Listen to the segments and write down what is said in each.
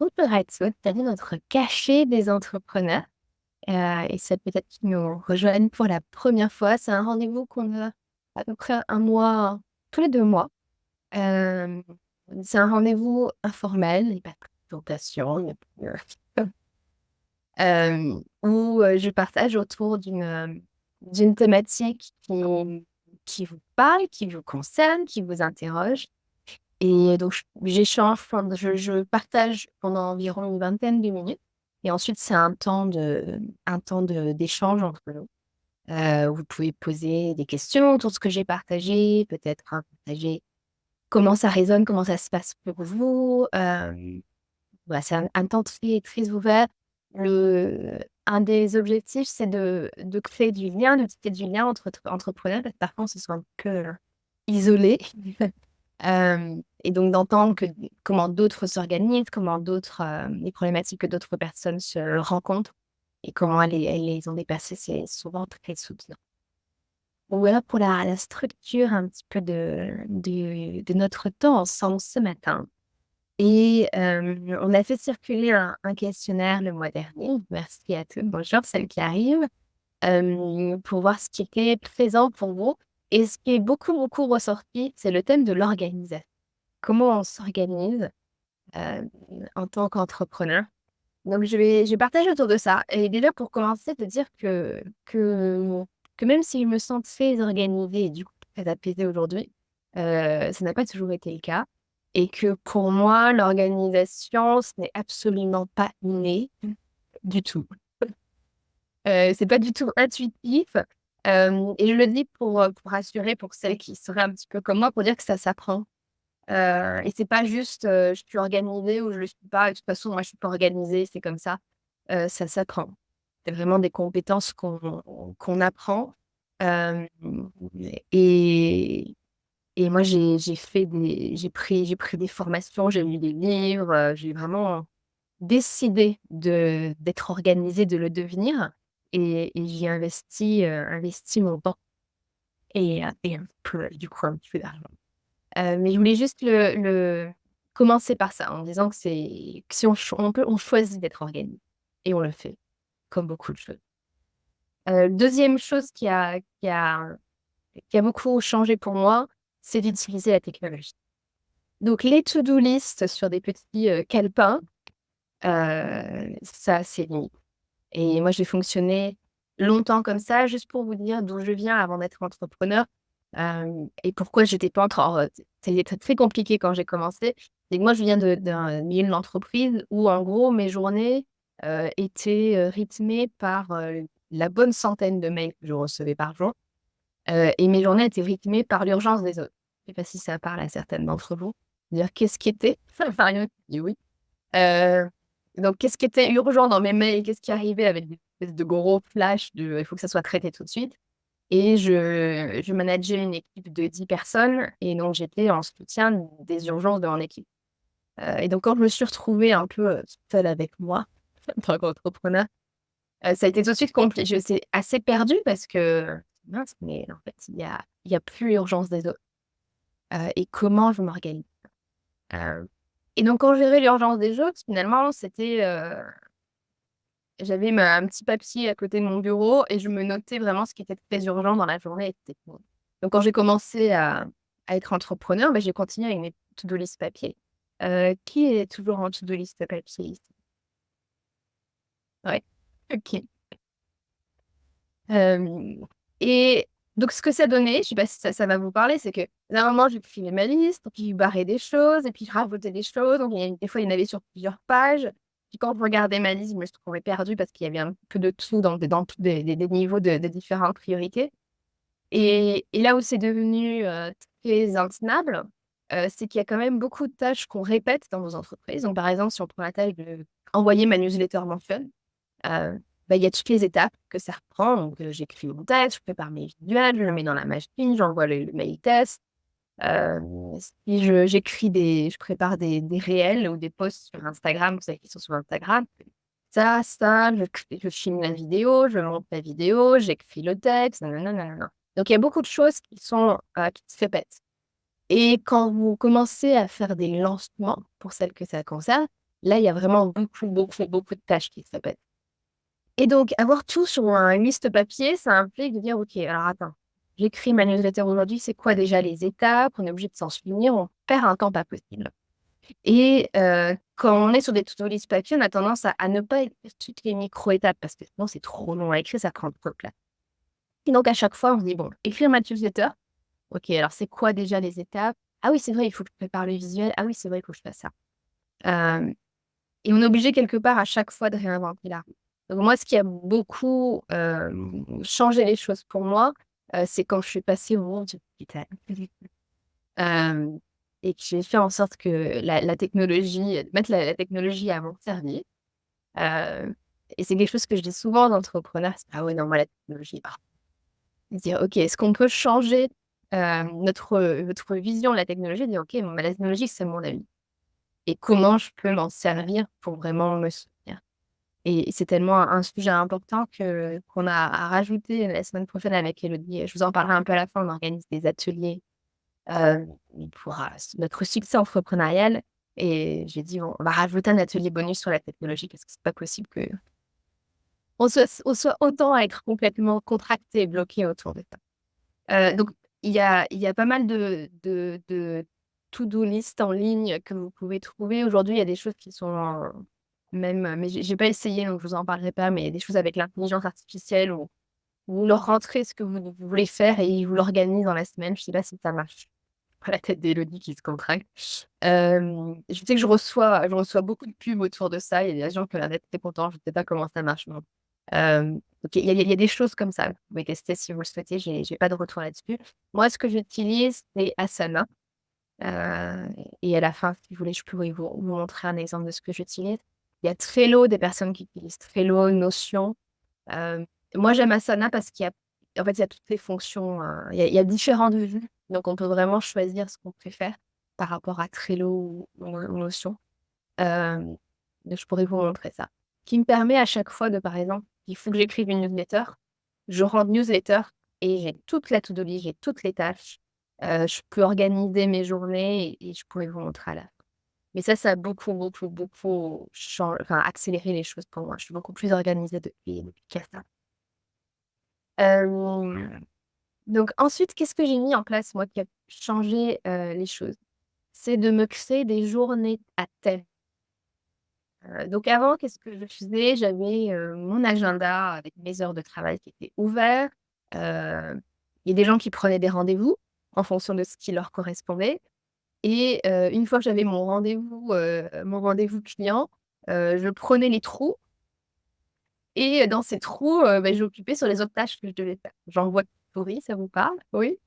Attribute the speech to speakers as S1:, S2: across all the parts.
S1: Coopérative, c'est-à-dire notre cachet des entrepreneurs. Et ça peut-être qu'ils nous rejoignent pour la première fois. C'est un rendez-vous qu'on a à peu près un mois, tous les 2 mois. Hem, c'est un rendez-vous informel, il n'y a pas de présentation, il y a pas de où, je partage autour d'une thématique qui vous parle, qui vous concerne, qui vous interroge. Et donc j'échange, enfin je partage pendant environ une vingtaine de minutes et ensuite c'est un temps d'échange entre nous, où vous pouvez poser des questions autour de ce que j'ai partagé, peut-être, hein, partager comment ça résonne, comment ça se passe pour vous. Voilà, c'est un temps très, très ouvert. Un des objectifs, c'est de créer du lien, de tisser du lien entre entrepreneurs parce que parfois on se sent un peu isolé. Et donc d'entendre comment d'autres s'organisent, comment d'autres, les problématiques que d'autres personnes se rencontrent et comment elles les ont dépassées, c'est souvent très soutenant. Voilà pour la structure un petit peu de notre temps ensemble ce matin. Et on a fait circuler un questionnaire le mois dernier. Merci à toutes, bonjour, celles qui arrivent, pour voir ce qui était présent pour vous. Et ce qui est beaucoup, beaucoup ressorti, c'est le thème de l'organisation. Comment on s'organise, heu, en tant qu'entrepreneur? Donc je vais partager autour de ça et déjà pour commencer te dire que même si je me sens très organisée et du coup très apaisée aujourd'hui, ça n'a pas toujours été le cas et que pour moi l'organisation ce n'est absolument pas inné, du tout. C'est pas du tout intuitif, et je le dis pour rassurer pour celles qui seraient un petit peu comme moi, pour dire que ça s'apprend. Et c'est pas juste, je suis organisée ou je le suis pas et de toute façon moi je suis pas organisée, c'est comme ça. Ça s'apprend. C'est vraiment des compétences qu'on apprend. Hem et et moi j'ai pris des formations, j'ai lu des livres, j'ai vraiment décidé d'être organisée, de le devenir et j'y ai investi mon temps et un peu, du coup, un petit peu d'argent. Mais je voulais juste le commencer par ça, en disant que si on choisit d'être organisé et on le fait, comme beaucoup de choses. 2e chose qui a beaucoup changé pour moi, c'est d'utiliser la technologie. Donc les to-do list sur des petits, calepins, ça c'est limite et moi j'ai fonctionné longtemps comme ça. Juste pour vous dire d'où je viens avant d'être entrepreneur, et pourquoi j'étais pas encore, c'était très, très compliqué quand j'ai commencé. C'est que moi je viens d'un milieu de l'entreprise où en gros mes journées, étaient, rythmées par, la bonne centaine de mails que je recevais par jour, et mes journées étaient rythmées par l'urgence des autres. Je sais pas si ça parle à certaines d'entre vous. Dire qu'est-ce qui était Marion qui dit oui. Heu, donc qu'est-ce qui était urgent dans mes mails? Qu'est-ce qui arrivait avec des espèces de gros flash de: «Il faut que ça soit traité tout de suite» et je manageais une équipe de 10 personnes et donc j'étais en soutien des urgences de mon équipe. Et donc quand je me suis retrouvée un peu, seule avec moi en tant qu'entrepreneur, ça a été tout de suite compliqué. Je J'étais assez perdue parce que: «Mince, mais en fait, il y a plus urgence des autres, et comment je m'organise?» Heu et donc quand je gérais l'urgence des autres, finalement, j'avais un petit papier à côté de mon bureau et je me notais vraiment ce qui était très urgent dans la journée et c'était tout. Donc quand j'ai commencé à être entrepreneur, j'ai continué avec mes to-do list papier. Qui est toujours en to-do list papier ici? Ouais, OK. Hem et donc ce que ça donnait, je sais pas si ça va vous parler, c'est que d'un moment, j'écrivais ma liste, puis je barrais des choses et puis je rajoutais des choses, donc des fois, il y en avait sur plusieurs pages. Puis quand je regardais ma liste, je me trouvais perdue parce qu'il y avait un peu de tout dans tous des niveaux de différentes priorités et là où c'est devenu, très intenable, c'est qu'il y a quand même beaucoup de tâches qu'on répète dans nos entreprises. Donc par exemple, si on prend la tâche d'envoyer ma newsletter mensuelle, Heu, il y a toutes les étapes que ça reprend donc j'écris mon texte, je prépare mes visuels, je le mets dans la machine, j'envoie le mail test. Si je prépare des réels ou des posts sur Instagram, vous savez qu'ils sont sur Instagram. Ça, je filme la vidéo, je monte la vidéo, j'écris le texte, na. Donc il y a beaucoup de choses qui se répètent et quand vous commencez à faire des lancements, pour celles que ça concerne, Là, il y a vraiment beaucoup, beaucoup, beaucoup de tâches qui s'appellent. Et donc, avoir tout sur une liste papier, ça implique de dire, OK, alors attends, j'écris ma newsletter aujourd'hui, c'est quoi déjà les étapes? On est obligé de s'en souvenir, on perd un temps pas possible. Et quand on est sur des to-do list papier, on a tendance à ne pas écrire toutes les micro-étapes parce que sinon c'est trop long à écrire, ça prend trop de place. Et donc à chaque fois, on se dit: «Bon, écrire ma newsletter, OK, alors c'est quoi déjà les étapes? Ah oui, c'est vrai, il faut que je prépare le visuel. Ah oui, c'est vrai, il faut que je fasse ça». Hem Et on est obligé quelque part à chaque fois de réinventer la roue. Donc moi, ce qui a beaucoup, changé les choses pour moi, c'est quand je suis passée au monde du digital. Hem Et que j'ai fait en sorte que la technologie, mettre la technologie à mon service. Heu et c'est quelque chose que je dis souvent aux entrepreneurs: «Ah ouais, non, moi la technologie, dire: «OK, est-ce qu'on peut changer, notre vision de la technologie?» Dire: «OK, bon, bah, la technologie, c'est mon ami et comment je peux m'en servir pour vraiment me soutenir?» Et c'est tellement un sujet important qu'on a à rajouter la semaine prochaine avec Élodie. Je vous en parlerai un peu à la fin. On organise des ateliers, heu, pour, notre succès entrepreneurial et j'ai dit: «On va rajouter un atelier bonus sur la technologie parce que c'est pas possible qu'on soit autant à être complètement contracté et bloqué autour de ça». Donc il y a pas mal de to-do list en ligne que vous pouvez trouver. Aujourd'hui, il y a des choses qui sont même, mais j'ai pas essayé, donc je vous en parlerai pas, mais il y a des choses avec l'intelligence artificielle où vous leur rentrez ce que vous voulez faire et ils vous l'organisent dans la semaine. Je sais pas si ça marche. La tête d'Élodie qui se contracte. Je sais que je reçois beaucoup de pubs autour de ça. Il y a des gens qui ont l'air d'être très contents. Je ne sais pas comment ça marche, moi. Donc il y a des choses comme ça. Vous pouvez tester si vous le souhaitez. J'ai pas de retour là-dessus. Moi, ce que j'utilise, c'est Asana, et à la fin, si vous voulez, je pourrais vous montrer un exemple de ce que j'utilise. Il y a Trello, des personnes qui utilisent Trello, Notion. Hem, Moi, j'aime Asana parce qu'il y a toutes les fonctions, il y a différentes vues, donc on peut vraiment choisir ce qu'on préfère par rapport à Trello ou Notion. Hem, donc je pourrais vous montrer ça. Qui me permet à chaque fois de, par exemple, il faut que j'écrive une newsletter, je rentre newsletter et j'ai toute la to-do list, j'ai toutes les tâches. Je peux organiser mes journées et je pourrais vous montrer à la fin. Mais ça a beaucoup, beaucoup, beaucoup accéléré les choses pour moi. Je suis beaucoup plus organisée depuis qu'il y a ça. Hem, donc ensuite, qu'est-ce que j'ai mis en place, moi, qui a changé, les choses? C'est de me créer des journées à thème. Donc avant, qu'est-ce que je faisais? J'avais, mon agenda avec mes heures de travail qui étaient ouverts. Heu, il y a des gens qui prenaient des rendez-vous en fonction de ce qui leur correspondait et une fois que j'avais mon rendez-vous client, je prenais les trous et dans ces trous, j'occupais sur les autres tâches que je devais faire. J'envoie souris, ça vous parle? Oui?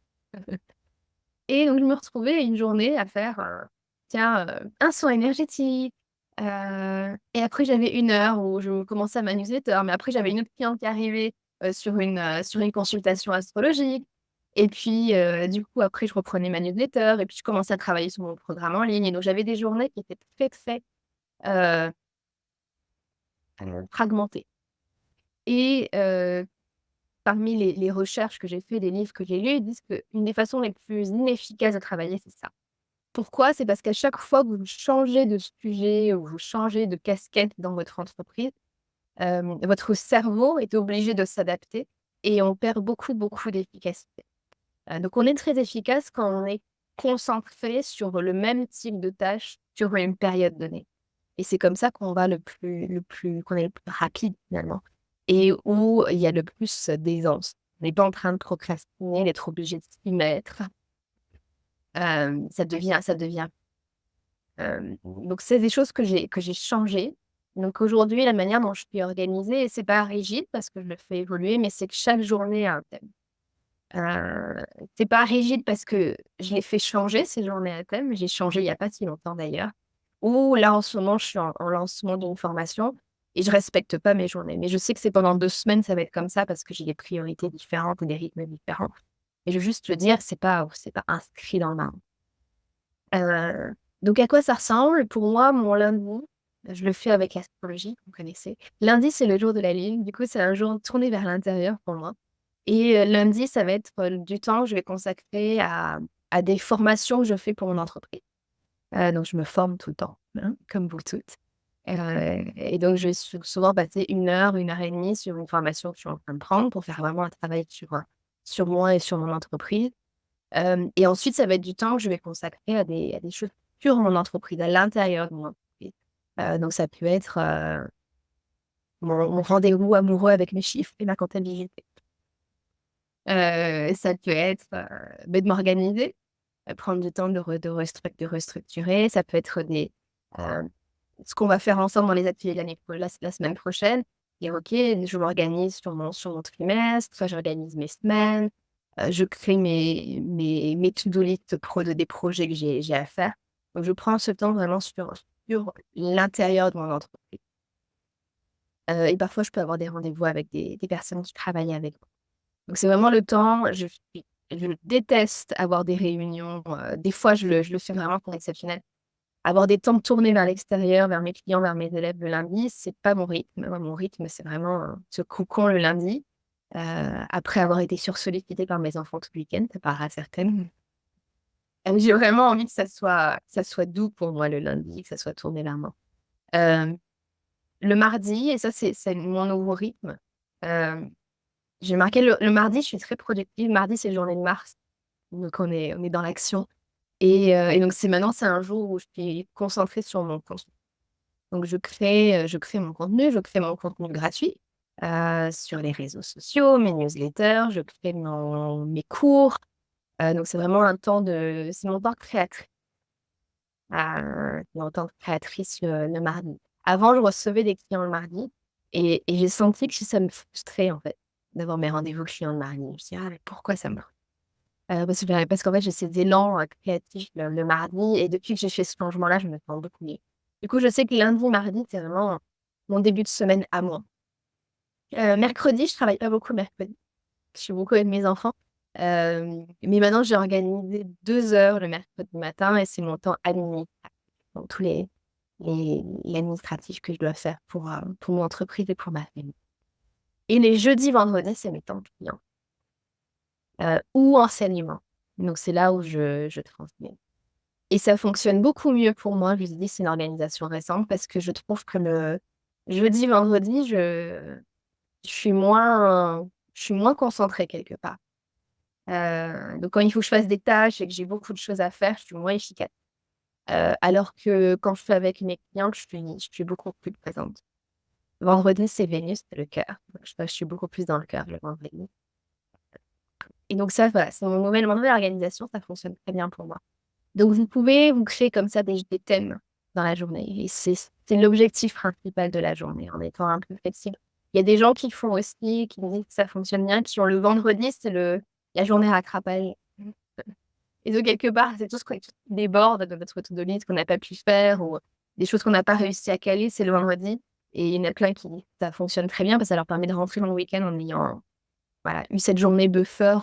S1: Et donc je me retrouvais une journée à faire, tiens, un soin énergétique, et après j'avais une heure où je commençais à ma newsletter, mais après j'avais une autre cliente qui arrivait, sur une consultation astrologique et puis, du coup après je reprenais ma newsletter et puis je commençais à travailler sur mon programme en ligne et donc j'avais des journées qui étaient très, très, heu, fragmentées et parmi les recherches que j'ai fait, les livres que j'ai lus, ils disent qu'une des façons les plus inefficaces de travailler, c'est ça. Pourquoi? C'est parce qu'à chaque fois que vous changez de sujet ou vous changez de casquette dans votre entreprise, votre cerveau est obligé de s'adapter et on perd beaucoup, beaucoup d'efficacité. Donc on est très efficace quand on est concentré sur le même type de tâche sur une période donnée et c'est comme ça qu'on est le plus rapide finalement et où il y a le plus d'aisance. On n'est pas en train de procrastiner, d'être obligé de s'y mettre. Ça devient donc c'est des choses que j'ai changées. Donc aujourd'hui, la manière dont je suis organisée et c'est pas rigide parce que je le fais évoluer, mais c'est que chaque journée a un thème. C'est pas rigide parce que je l'ai fait changer ces journées à thème. J'ai changé il y a pas si longtemps d'ailleurs. Ou là, en ce moment, je suis en lancement d'une formation et je respecte pas mes journées. Mais je sais que c'est pendant 2 semaines, ça va être comme ça parce que j'ai des priorités différentes et des rythmes différents. Et je veux juste le dire, c'est pas inscrit dans le marbre. Donc à quoi ça ressemble? Pour moi, mon lundi, je le fais avec l'astrologie, vous connaissez. Lundi, c'est le jour de la lune, du coup, c'est un jour tourné vers l'intérieur pour moi et lundi, ça va être, du temps que je vais consacrer à des formations que je fais pour mon entreprise. Donc je me forme tout le temps, hein, comme vous toutes. Et donc je vais souvent passer 1 heure et demie sur une formation que je suis en train de prendre pour faire vraiment un travail sur moi et sur mon entreprise. Et ensuite, ça va être du temps que je vais consacrer à des choses sur mon entreprise, à l'intérieur de mon entreprise. Donc ça peut être, mon rendez-vous amoureux avec mes chiffres et ma comptabilité. Ça peut être, de m'organiser, prendre du temps de restructurer. Ça peut être ce qu'on va faire ensemble dans les ateliers de la semaine prochaine. Dire: «OK, je m'organise sur mon trimestre, j'organise mes semaines, je crée mes to-do list des projets que j'ai à faire». Donc je prends ce temps vraiment sur l'intérieur de mon entreprise. Et parfois je peux avoir des rendez-vous avec des personnes qui travaillent avec moi. Donc c'est vraiment le temps, je déteste avoir des réunions, des fois je le fais vraiment pour exceptionnel. Avoir des temps tournés vers l'extérieur, vers mes clients, vers mes élèves le lundi, c'est pas mon rythme. Moi, mon rythme, c'est vraiment, ce cocon le lundi, heu, après avoir été sursollicitée par mes enfants tout le week-end, ça paraît à certaines. J'ai vraiment envie que ça soit doux pour moi le lundi, que ça soit tourné vers moi. Hem, le mardi et ça c'est mon nouveau rythme, hem, j'ai marqué le mardi, je suis très productive. Mardi, c'est journée de Mars, donc on est dans l'action et donc c'est un jour où je suis concentrée sur mon contenu. Donc je crée mon contenu, je crée mon contenu gratuit, sur les réseaux sociaux, mes newsletters, je crée mes cours, donc c'est mon temps de créatrice, mon temps de créatrice, le mardi. Avant, je recevais des clients le mardi et j'ai senti que ça me frustrait, en fait, d'avoir mes rendez-vous clients le mardi. Je me suis dit: «Ah mais pourquoi ça me frustre?» Parce qu'en fait, j'ai ces élans, créatifs le mardi et depuis que j'ai fait ce changement-là, je me sens beaucoup mieux. Du coup, je sais que lundi, mardi, c'est vraiment mon début de semaine à moi. Mercredi, je travaille pas beaucoup mercredi. Je suis beaucoup avec mes enfants. Mais maintenant, j'ai organisé 2 heures le mercredi matin et c'est mon temps administratif. Donc tous l'administratif que je dois faire pour mon entreprise et pour ma famille. Et les jeudis, vendredis, c'est mes temps clients, ou enseignement. Donc c'est là où je transmets. Et ça fonctionne beaucoup mieux pour moi. Je vous ai dit, c'est une organisation récente parce que je trouve que le jeudi, vendredi, je suis moins concentrée quelque part. Donc quand il faut que je fasse des tâches et que j'ai beaucoup de choses à faire, je suis moins efficace. Alors que quand je suis avec mes clients, je suis beaucoup plus présente. Vendredi, c'est Vénus, c'est le cœur. Je suis beaucoup plus dans le cœur le vendredi. Et donc ça, voilà, c'est mon nouvelle organisation, ça fonctionne très bien pour moi. Donc vous pouvez vous créer comme ça des thèmes dans la journée et c'est l'objectif principal de la journée, en étant un peu flexible. Il y a des gens qui font aussi, qui me disent que ça fonctionne bien, qui ont le vendredi, c'est la journée rattrapage. Et donc quelque part, c'est tout ce qui déborde de notre to-do list qu'on n'a pas pu faire ou des choses qu'on n'a pas réussi à caler, c'est le vendredi et il y en a plein qui ça fonctionne très bien parce que ça leur permet de rentrer dans le week-end en ayant, voilà, eu cette journée buffer,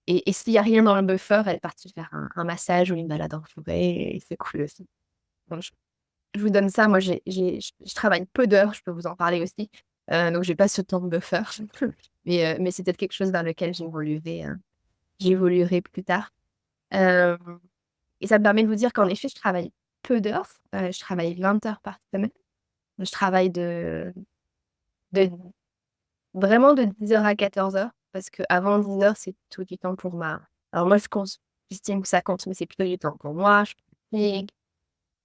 S1: et s'il y a rien dans le buffer, elle est partie faire un massage ou une balade en forêt et c'est cool aussi. Donc je vous donne ça, moi je travaille peu d'heures, je peux vous en parler aussi, donc j'ai pas ce temps de buffer. Mais c'est peut-être quelque chose vers lequel j'évoluerai plus tard. Hem Et ça me permet de vous dire qu'en effet, je travaille peu d'heures, je travaille 20 heures par semaine. Je travaille de vraiment de 10 heures à 14 heures parce qu'avant 10 heures, c'est tout du temps pour ma alors moi, j'estime que ça compte, mais c'est plutôt du temps pour moi. Je pratique,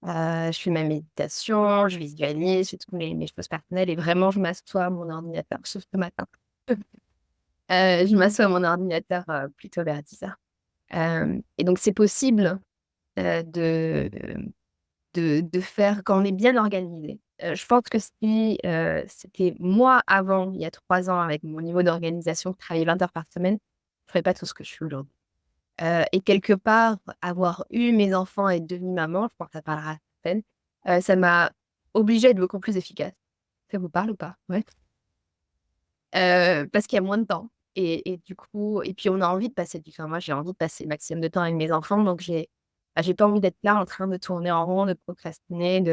S1: je fais ma méditation, je visualise, je fais toutes mes choses personnelles et vraiment je m'assois à mon ordinateur, sauf ce matin. Je m'assois à mon ordinateur, plutôt vers 10 heures. Et donc c'est possible, de faire quand on est bien organisé. Je pense que si, c'était moi avant, il y a 3 ans avec mon niveau d'organisation, de travailler 20 heures par semaine, je ferais pas tout ce que je suis aujourd'hui. Et quelque part, avoir eu mes enfants et être devenue maman, je pense que ça parlera à certaines, ça m'a obligée à être beaucoup plus efficace. Ça vous parle ou pas? Ouais? Parce qu'il y a moins de temps et du coup et puis on a envie de passer du temps. Moi, j'ai envie de passer le maximum de temps avec mes enfants, donc j'ai pas envie d'être là en train de tourner en rond, de procrastiner,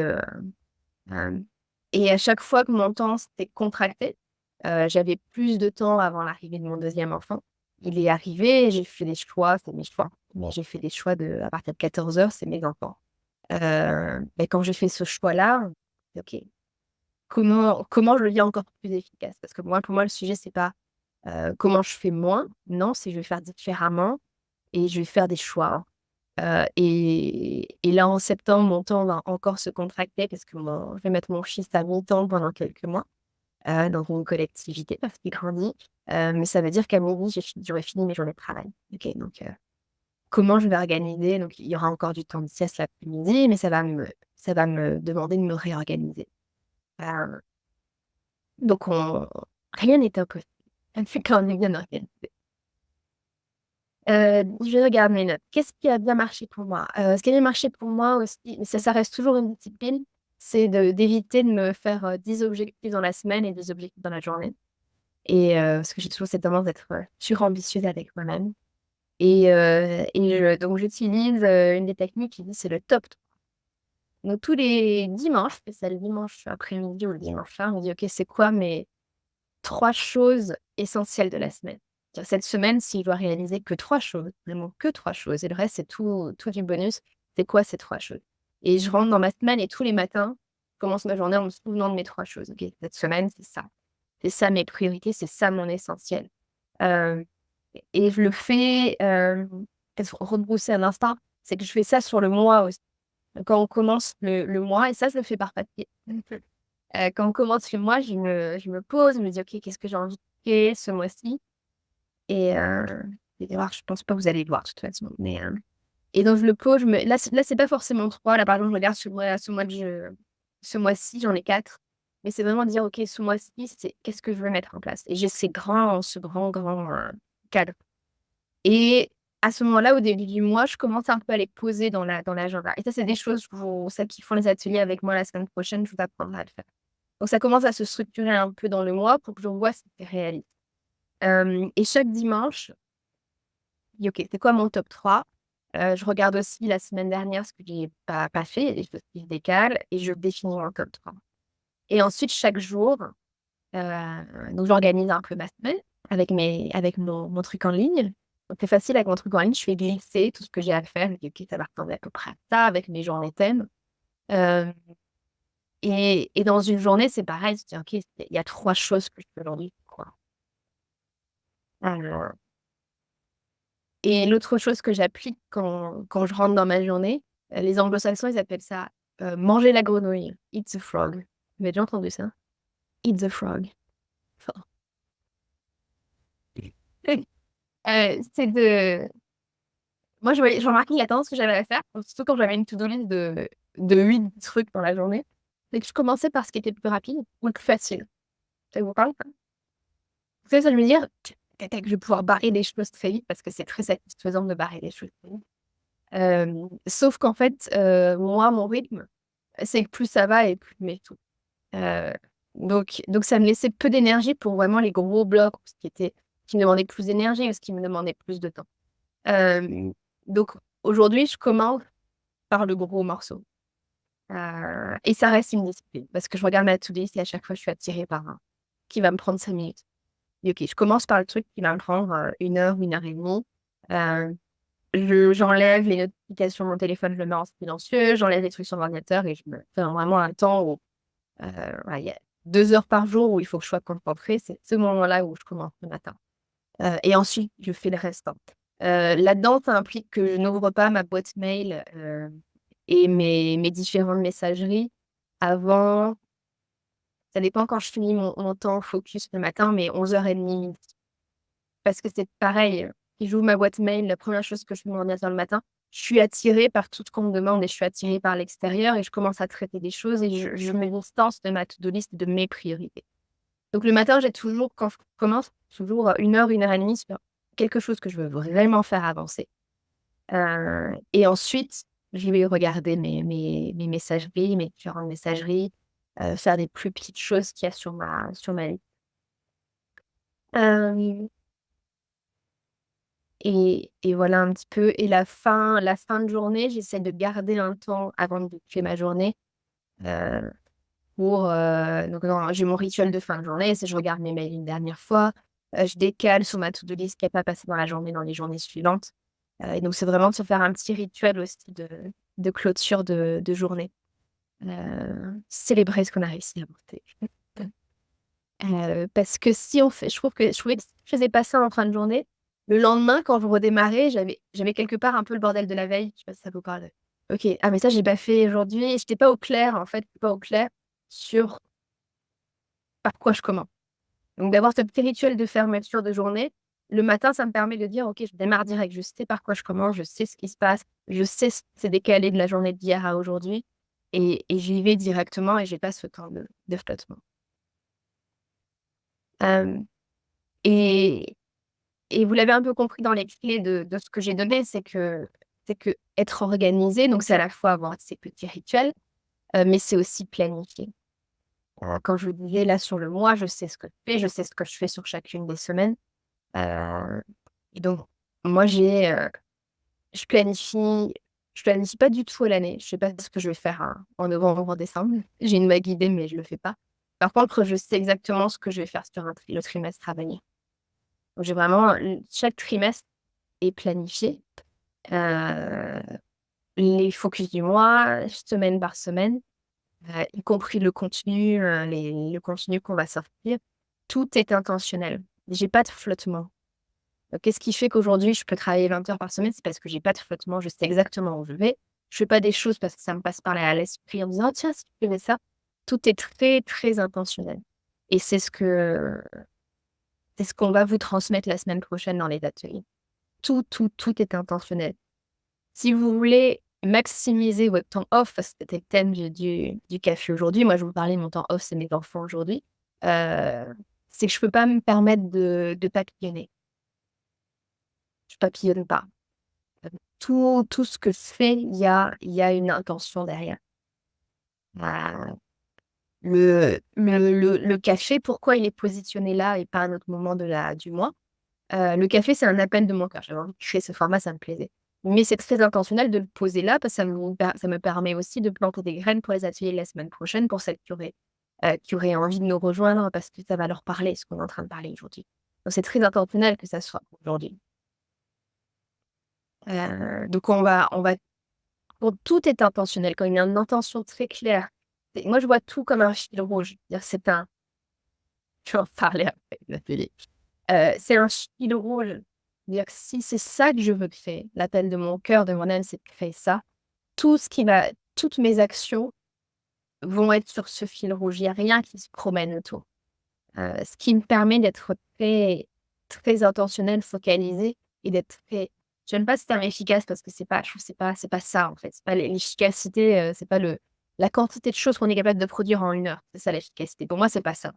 S1: hem et à chaque fois que mon temps s'était contracté, j'avais plus de temps avant l'arrivée de mon deuxième enfant. Il est arrivé, j'ai fait des choix, c'est mes choix, mais j'ai fait des choix à partir de 14 heures, c'est mes enfants. Quand je fais ce choix-là, OK, comment je le deviens encore plus efficace? Parce que moi, pour moi, le sujet, c'est pas, comment je fais moins. Non, c'est je vais faire différemment et je vais faire des choix. Et là, en septembre, mon temps va encore se contracter parce que je vais mettre mon fils à mi-temps pendant quelques mois, dans une collectivité parce qu'il grandit. Mais ça veut dire qu'à midi, j'aurai fini mes journées de travail. OK, donc comment je vais organiser? Donc il y aura encore du temps de sieste l'après-midi, mais ça va me demander de me réorganiser. Heu, donc rien n'est impossible quand on est bien organisé. Je regarde mes notes. Qu'est-ce qui a bien marché pour moi? Ce qui a bien marché pour moi aussi, mais ça reste toujours une discipline, c'est d'éviter de me faire, 10 objectifs dans la semaine et 2 objectifs dans la journée parce que j'ai toujours cette tendance d'être, surambitieuse avec moi-même donc j'utilise, une des techniques qui dit c'est le top. Donc tous les dimanches, je fais ça le dimanche après-midi ou le dimanche soir, je me dis: «OK, c'est quoi mes 3 choses essentielles de la semaine?» C'est-à-dire cette semaine, si je dois réaliser que 3 choses, vraiment que 3 choses et le reste, c'est tout du bonus, c'est quoi ces 3 choses? Et je rentre dans ma semaine et tous les matins, je commence ma journée en me souvenant de mes 3 choses. OK, cette semaine, c'est ça. C'est ça mes priorités, c'est ça mon essentiel. Hem et je le fais, pour rebrousser à l'instant, c'est que je fais ça sur le mois aussi. Quand on commence le mois et ça, je le fais par papier. Quand on commence le mois, je me pose, je me dis: «OK, qu'est-ce que j'ai envie de créer ce mois-ci?» et vous allez voir, je pense pas que vous allez le voir de toute façon, mais et donc je le pose, là, c'est pas forcément 3. Là, par exemple, je regarde ce mois-ci, j'en ai 4, mais c'est vraiment dire: «OK, ce mois-ci, c'est qu'est-ce que je veux mettre en place?» et j'ai ce grand, cadre et à ce moment-là, au début du mois, je commence un peu à les poser dans l'agenda et ça, c'est des choses pour celles qui font les ateliers avec moi la semaine prochaine, je vous apprendrai à le faire. Donc ça commence à se structurer un peu dans le mois pour que je vois si c'est réaliste. Et chaque dimanche, je dis: «OK, c'est quoi mon top 3?» Je regarde aussi la semaine dernière ce que j'ai pas fait, il y a des choses qui se décalent et je définis mon top 3. Et ensuite chaque jour, donc j'organise un peu ma semaine avec mon truc en ligne. Donc c'est facile avec mon truc en ligne, je fais glisser tout ce que j'ai à faire. Je dis: «OK, ça va ressembler à peu près à ça», avec mes journées thèmes. Hem et dans une journée, c'est pareil, je dis: «OK, il y a 3 choses que je fais aujourd'hui, quoi». Alors et l'autre chose que j'applique quand je rentre dans ma journée, les anglo-saxons, ils appellent ça, manger la grenouille, eat the frog. Vous avez déjà entendu ça? Eat the frog. Enfin, c'est de moi, je remarquais la tendance que j'avais à faire, surtout quand j'avais une to-do list de 8 trucs dans la journée, c'est que je commençais par ce qui était le plus rapide ou le plus facile. Ça vous parle, ça? Ça veut dire: «Tac, tac, je vais pouvoir barrer les choses très vite» parce que c'est très satisfaisant de barrer les choses très vite. Sauf qu'en fait, moi, mon rythme, c'est que plus ça va et plus je mets tout. Heu, donc ça me laissait peu d'énergie pour vraiment les gros blocs, qui me demandaient plus d'énergie ou ce qui me demandait plus de temps. Hem, donc aujourd'hui, je commence par le gros morceau, et ça reste une discipline parce que je regarde ma to-do list et à chaque fois, je suis attirée par un qui va me prendre 5 minutes. Et OK, je commence par le truc qui va me prendre, 1 heure ou 1 heure et demie. Heu, j'enlève les notifications de mon téléphone, je le mets en silencieux, j'enlève les trucs sur l'ordinateur et je me fais vraiment un temps où, voilà, il y a 2 heures par jour où il faut que je sois concentrée. C'est ce moment-là où je commence le matin, et ensuite je fais le restant. Là-dedans, ça implique que je n'ouvre pas ma boîte mail, et mes différentes messageries avant ça dépend quand je finis mon temps focus le matin, mais 11:30 midi. Parce que c'est pareil, si j'ouvre ma boîte mail, la première chose que je fais mon ordinateur le matin, je suis attirée par tout ce qu'on me demande et je suis attirée par l'extérieur et je commence à traiter des choses et je me distance de ma to-do list et de mes priorités. Donc le matin, j'ai toujours quand je commence, toujours, 1 heure et demie sur quelque chose que je veux vraiment faire avancer, et ensuite, je vais regarder mes messageries, mes différentes messageries, faire des plus petites choses qu'il y a sur ma liste. Hem et voilà un petit peu et la fin de journée, j'essaie de garder un temps avant de boucler ma journée, heu, donc non, j'ai mon rituel de fin de journée, c'est je regarde mes mails une dernière fois, je décale sur ma to do list qui est pas passé dans la journée, dans les journées suivantes, et donc c'est vraiment de se faire un petit rituel aussi de clôture de journée. célébrer ce qu'on a réussi à monter. Parce que si on fait je trouvais que si je faisais pas ça en fin de journée, le lendemain, quand je redémarrais, j'avais quelque part un peu le bordel de la veille. Je sais pas si ça vous parle? OK, ah mais ça j'ai pas fait aujourd'hui. J'étais pas au clair, en fait, pas au clair sur par quoi je commence. Donc d'avoir ce petit rituel de fermeture de journée, le matin, ça me permet de dire: «OK, je démarre direct, je sais par quoi je commence, je sais ce qui se passe, je sais ce qui s'est décalé de la journée d'hier à aujourd'hui et j'y vais directement et j'ai pas ce temps de flottement». Hem et vous l'avez un peu compris dans les clés de ce que j'ai donné, c'est que être organisé, donc c'est à la fois avoir ces petits rituels, mais c'est aussi planifier. Quand je vous disais là sur le mois, je sais ce que je fais, je sais ce que je fais sur chacune des semaines, heu et donc moi je planifie pas du tout à l'année. Je sais pas ce que je vais faire en novembre ou en décembre. J'ai une vague idée, mais je le fais pas. Par contre, je sais exactement ce que je vais faire sur le trimestre à venir. Donc j'ai vraiment chaque trimestre est planifié. Heu, les focus du mois, semaine par semaine, y compris le contenu qu'on va sortir, tout est intentionnel. J'ai pas de flottement. Qu'est-ce qui fait qu'aujourd'hui je peux travailler 20 heures par semaine? C'est parce que j'ai pas de flottement, je sais exactement où je vais. Je fais pas des choses parce que ça me passe par là à l'esprit en me disant: «Tiens, si tu faisais ça». Tout est très, très intentionnel et c'est ce qu'on va vous transmettre la semaine prochaine dans les ateliers. Tout, tout, tout est intentionnel. Si vous voulez maximiser votre temps off, parce que c'était le thème du café aujourd'hui, moi je vous parlais de mon temps off, c'est mes enfants aujourd'hui, heu, c'est que je peux pas me permettre de papillonner. Je papillonne pas. Tout ce que je fais, il y a une intention derrière. Heu, le café, pourquoi il est positionné là et pas à un autre moment du mois? Le café, c'est un appel de mon cœur. J'avais envie de créer ce format, ça me plaisait. Mais c'est très intentionnel de le poser là parce que ça me permet aussi de planter des graines pour les ateliers de la semaine prochaine, pour celles qui auraient envie de nous rejoindre parce que ça va leur parler, ce qu'on est en train de parler aujourd'hui. Donc c'est très intentionnel que ça soit aujourd'hui. Donc on va bon, tout est intentionnel. Quand il y a une intention très claire, moi je vois tout comme un fil rouge. Dire c'est un je vais en parler après l'atelier. C'est un fil rouge. Dire que si c'est ça que je veux créer, l'appel de mon cœur, de mon âme, c'est de créer ça. Toutes mes actions vont être sur ce fil rouge. Il y a rien qui se promène autour. Ce qui me permet d'être très, très intentionnelle, focalisée et d'être très j'aime pas ce terme efficace parce que je trouve que c'est pas ça en fait. C'est pas l'efficacité, c'est pas la quantité de choses qu'on est capable de produire en 1 heure. C'est ça l'efficacité. Pour moi, c'est pas ça.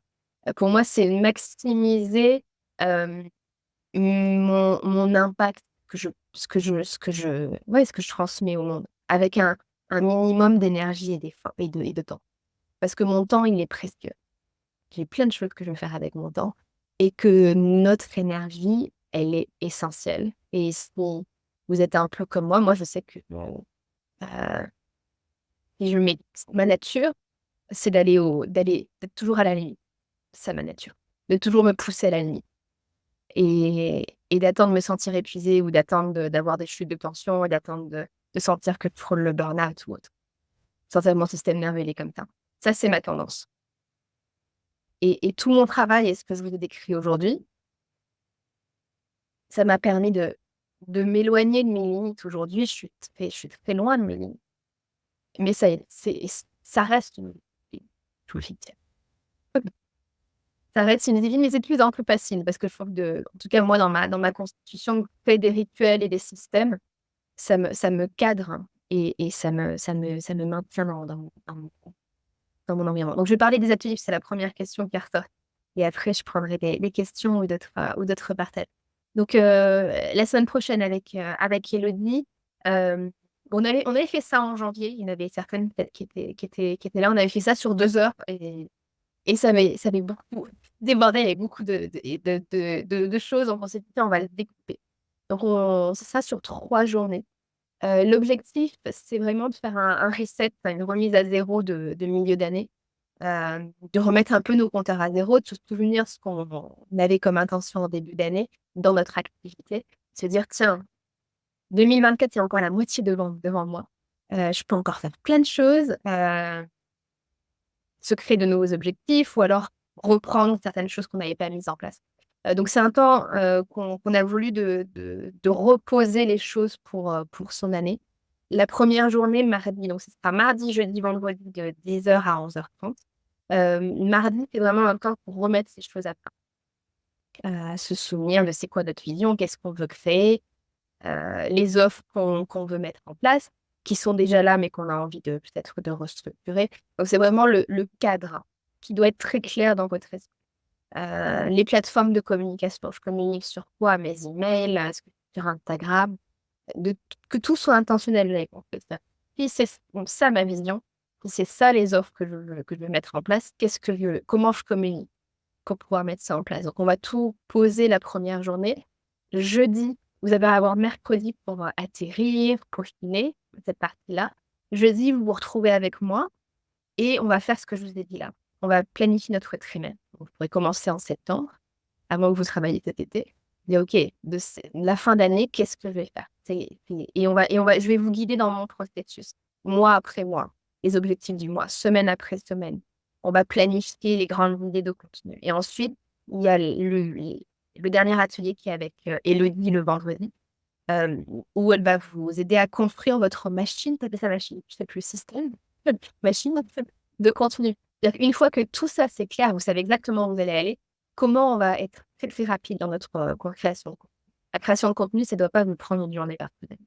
S1: Pour moi, c'est maximiser, hem, mon impact que je ce que je transmets au monde avec un minimum d'énergie et d'effort et de temps. Parce que mon temps, il est précieux. J'ai plein de choses que je veux faire avec mon temps et que notre énergie, elle est essentielle et si vous êtes un peu comme moi je sais que, si je mets ma nature, c'est d'être toujours à la limite. C'est ça ma nature, de toujours me pousser à la limite et d'attendre de me sentir épuisée ou d'attendre d'avoir des chutes de tension et d'attendre de sentir que je frôle le burn-out ou autre. Sentir mon système nerveux, il est comme ça. Ça, c'est ma tendance et tout mon travail et ce que je vous ai décrit aujourd'hui, ça m'a permis de m'éloigner de mes limites. Aujourd'hui, je suis très loin de mes limites. Mais ça reste une limite. Ça reste une limite, mais c'est de plus en plus facile parce que je trouve en tout cas moi dans ma constitution, créer des rituels et des systèmes, ça me cadre hein, et ça me maintient dans mon environnement. Donc je vais parler des ateliers, c'est la première question qui ressort et après je prendrai des questions ou d'autres partages. Donc la semaine prochaine avec Élodie, on avait fait ça en janvier. Il y en avait certaines peut-être qui étaient là. On avait fait ça sur 2 heures et ça m'avait beaucoup débordé avec beaucoup de choses. Donc on s'est dit: «Tiens, on va le découper». Donc c'est ça sur 3 journées. L'objectif, c'est vraiment de faire un reset, enfin une remise à zéro de milieu d'année, de remettre un peu nos compteurs à zéro, de se souvenir ce qu'on avait comme intention en début d'année dans notre activité. Se dire: «Tiens, 2024, il y a encore la moitié devant moi. Je peux encore faire plein de choses, se créer de nouveaux objectifs ou alors reprendre certaines choses qu'on n'avait pas mises en place. Donc c'est un temps, qu'on a voulu de reposer les choses pour son année. La première journée, mardi, donc ce sera mardi, jeudi, vendredi de 10 heures à 11h30. Mardi, c'est vraiment un temps pour remettre ces choses à plat, se souvenir de c'est quoi notre vision, qu'est-ce qu'on veut créer, les offres qu'on veut mettre en place, qui sont déjà là, mais qu'on a envie de peut-être de restructurer. Donc c'est vraiment le cadre, hein, qui doit être très clair dans votre esprit. Les plateformes de communication, je communique sur quoi? Mes emails, est-ce que sur Instagram? Que tout soit intentionnel avec en fait. Si c'est donc ça ma vision, si c'est ça les offres que je veux mettre en place, comment je communique pour pouvoir mettre ça en place? Donc on va tout poser la première journée. Jeudi, vous allez avoir mercredi pour, atterrir, peaufiner cette partie-là. Jeudi, vous vous retrouvez avec moi et on va faire ce que je vous ai dit là. On va planifier notre trimestre. Vous pourrez commencer en septembre, avant que vous travailliez cet été. Dire: «OK, la fin d'année, qu'est-ce que je vais faire?» Je vais vous guider dans mon processus, mois après mois, les objectifs du mois, semaine après semaine. On va planifier les grandes idées de contenu et ensuite, il y a le dernier atelier qui est avec, Élodie le vendredi, où elle va vous aider à construire votre machine, tu appelles ça machine? Je sais plus, système? Machine de contenu. C'est-à-dire qu'une fois que tout ça c'est clair, vous savez exactement où vous allez aller, comment on va être très, très rapide dans notre, création de contenu. La création de contenu, ça doit pas vous prendre une journée par semaine.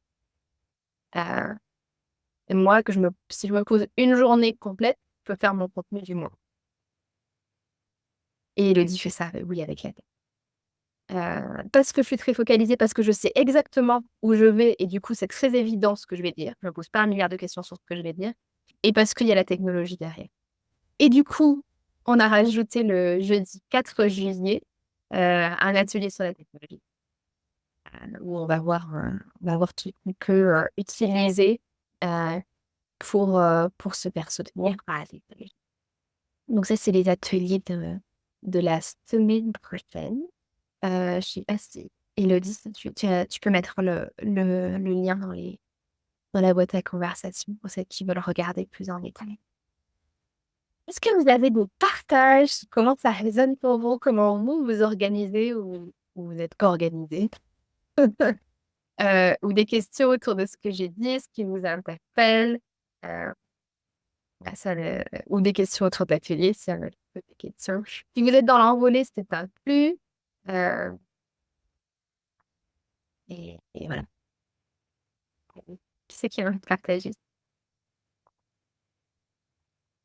S1: Heu, et moi si je me pose une journée complète, je peux faire mon contenu du mois et Élodie fait ça, oui, avec elle. Parce que je suis très focalisée, parce que je sais exactement où je vais et du coup, c'est très évident ce que je vais dire. Je me pose pas un milliard de questions sur ce que je vais dire et parce qu'il y a la technologie derrière. Et du coup, on a rajouté le jeudi 4 juillet, un atelier sur la technologie, où on va voir tout ce qu'on peut, utiliser, heu, pour se faire soutenir par la technologie. Donc ça, c'est les ateliers de la semaine prochaine. Je sais pas si Élodie, si tu peux mettre le lien dans la boîte à conversation pour celles qui veulent regarder plus en détail. Est-ce que vous avez des partages? Comment ça résonne pour vous? Comment vous vous organisez ou vous êtes qu'organisé? Ou des questions autour de ce que j'ai dit, ce qui vous interpelle? Heu, ça le ou des questions autour de l'atelier, s'il y en a des questions. Si vous êtes dans l'envolée, c'est un plus, heu et voilà. Qui c'est qui a envie de partager?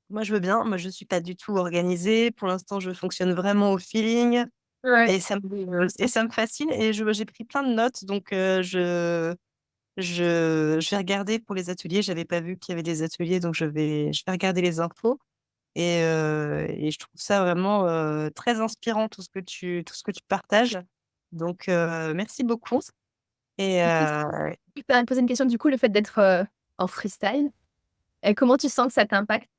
S2: Moi, je veux bien. Moi, je suis pas du tout organisée. Pour l'instant, je fonctionne vraiment au feeling
S1: Ouais.
S2: et ça me fascine et j'ai pris plein de notes donc je vais regarder pour les ateliers. J'avais pas vu qu'il y avait des ateliers donc je vais regarder les infos et je trouve ça vraiment, très inspirant tout ce que tu partages donc merci beaucoup et
S1: Je peux te poser une question du coup, le fait d'être, en freestyle, comment tu sens que ça t'impacte?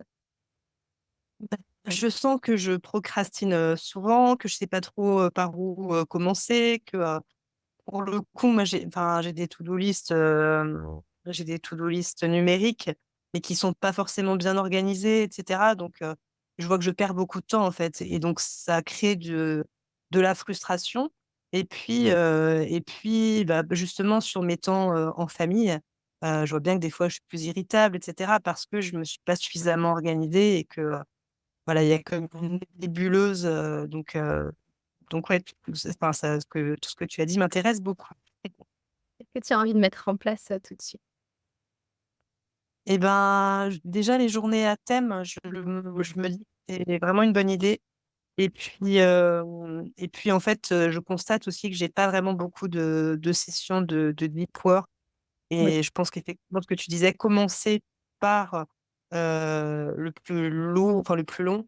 S2: je sens que je procrastine, souvent, que je sais pas trop, par où, commencer, pour le coup, moi, j'ai des to-do list, numériques, mais qui sont pas forcément bien organisées et cetera. Donc, je vois que je perds beaucoup de temps, en fait et donc ça crée de la frustration et puis, bah, justement sur mes temps, en famille, je vois bien que des fois je suis plus irritable et cetera parce que je me suis pas suffisamment organisée et que, voilà, il y a comme une nébuleuse, donc ouais, enfin ça tout ce que tu as dit m'intéresse beaucoup.
S1: Qu'est-ce que tu as envie de mettre en place, tout de suite?
S2: Et ben, j déjà les journées à thème, je me dis que c'est vraiment une bonne idée et puis en fait, je constate aussi que j'ai pas vraiment beaucoup de sessions de deep work
S1: Oui.
S2: et je pense qu'effectivement ce que tu disais, commencer par, le plus lourd, enfin le plus long.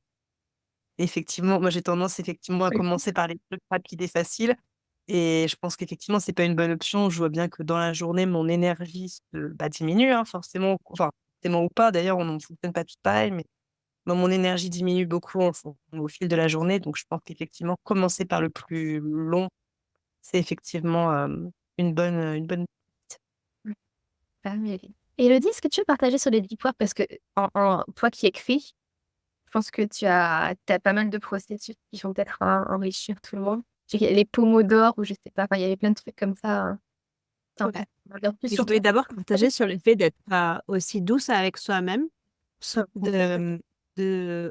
S2: Effectivement, moi j'ai tendance effectivement à
S1: Oui.
S2: commencer par les trucs rapides et faciles et je pense qu'effectivement c'est pas une bonne option. Je vois bien que dans la journée, mon énergie diminue, hein, forcément, enfin, forcément ou pas d'ailleurs, on ne fonctionne pas tous pareil, mais mon énergie diminue beaucoup au fil de la journée, donc je pense qu'effectivement commencer par le plus long, c'est effectivement, une bonne.
S1: Mmh. Ah oui. Élodie, est-ce que tu veux partager sur les deep work? Parce que toi qui écris, je pense que tu as pas mal de processus qui vont peut-être enrichir tout le monde. Je sais qu'il y a les pomodoro ou je sais pas, enfin, il y avait plein de trucs comme ça. Attends,
S3: Ouais.
S1: on va dire plus
S3: Et je
S1: sur
S3: voulais
S1: toi.
S3: d'abord partager sur le fait d'être aussi douce avec soi-même,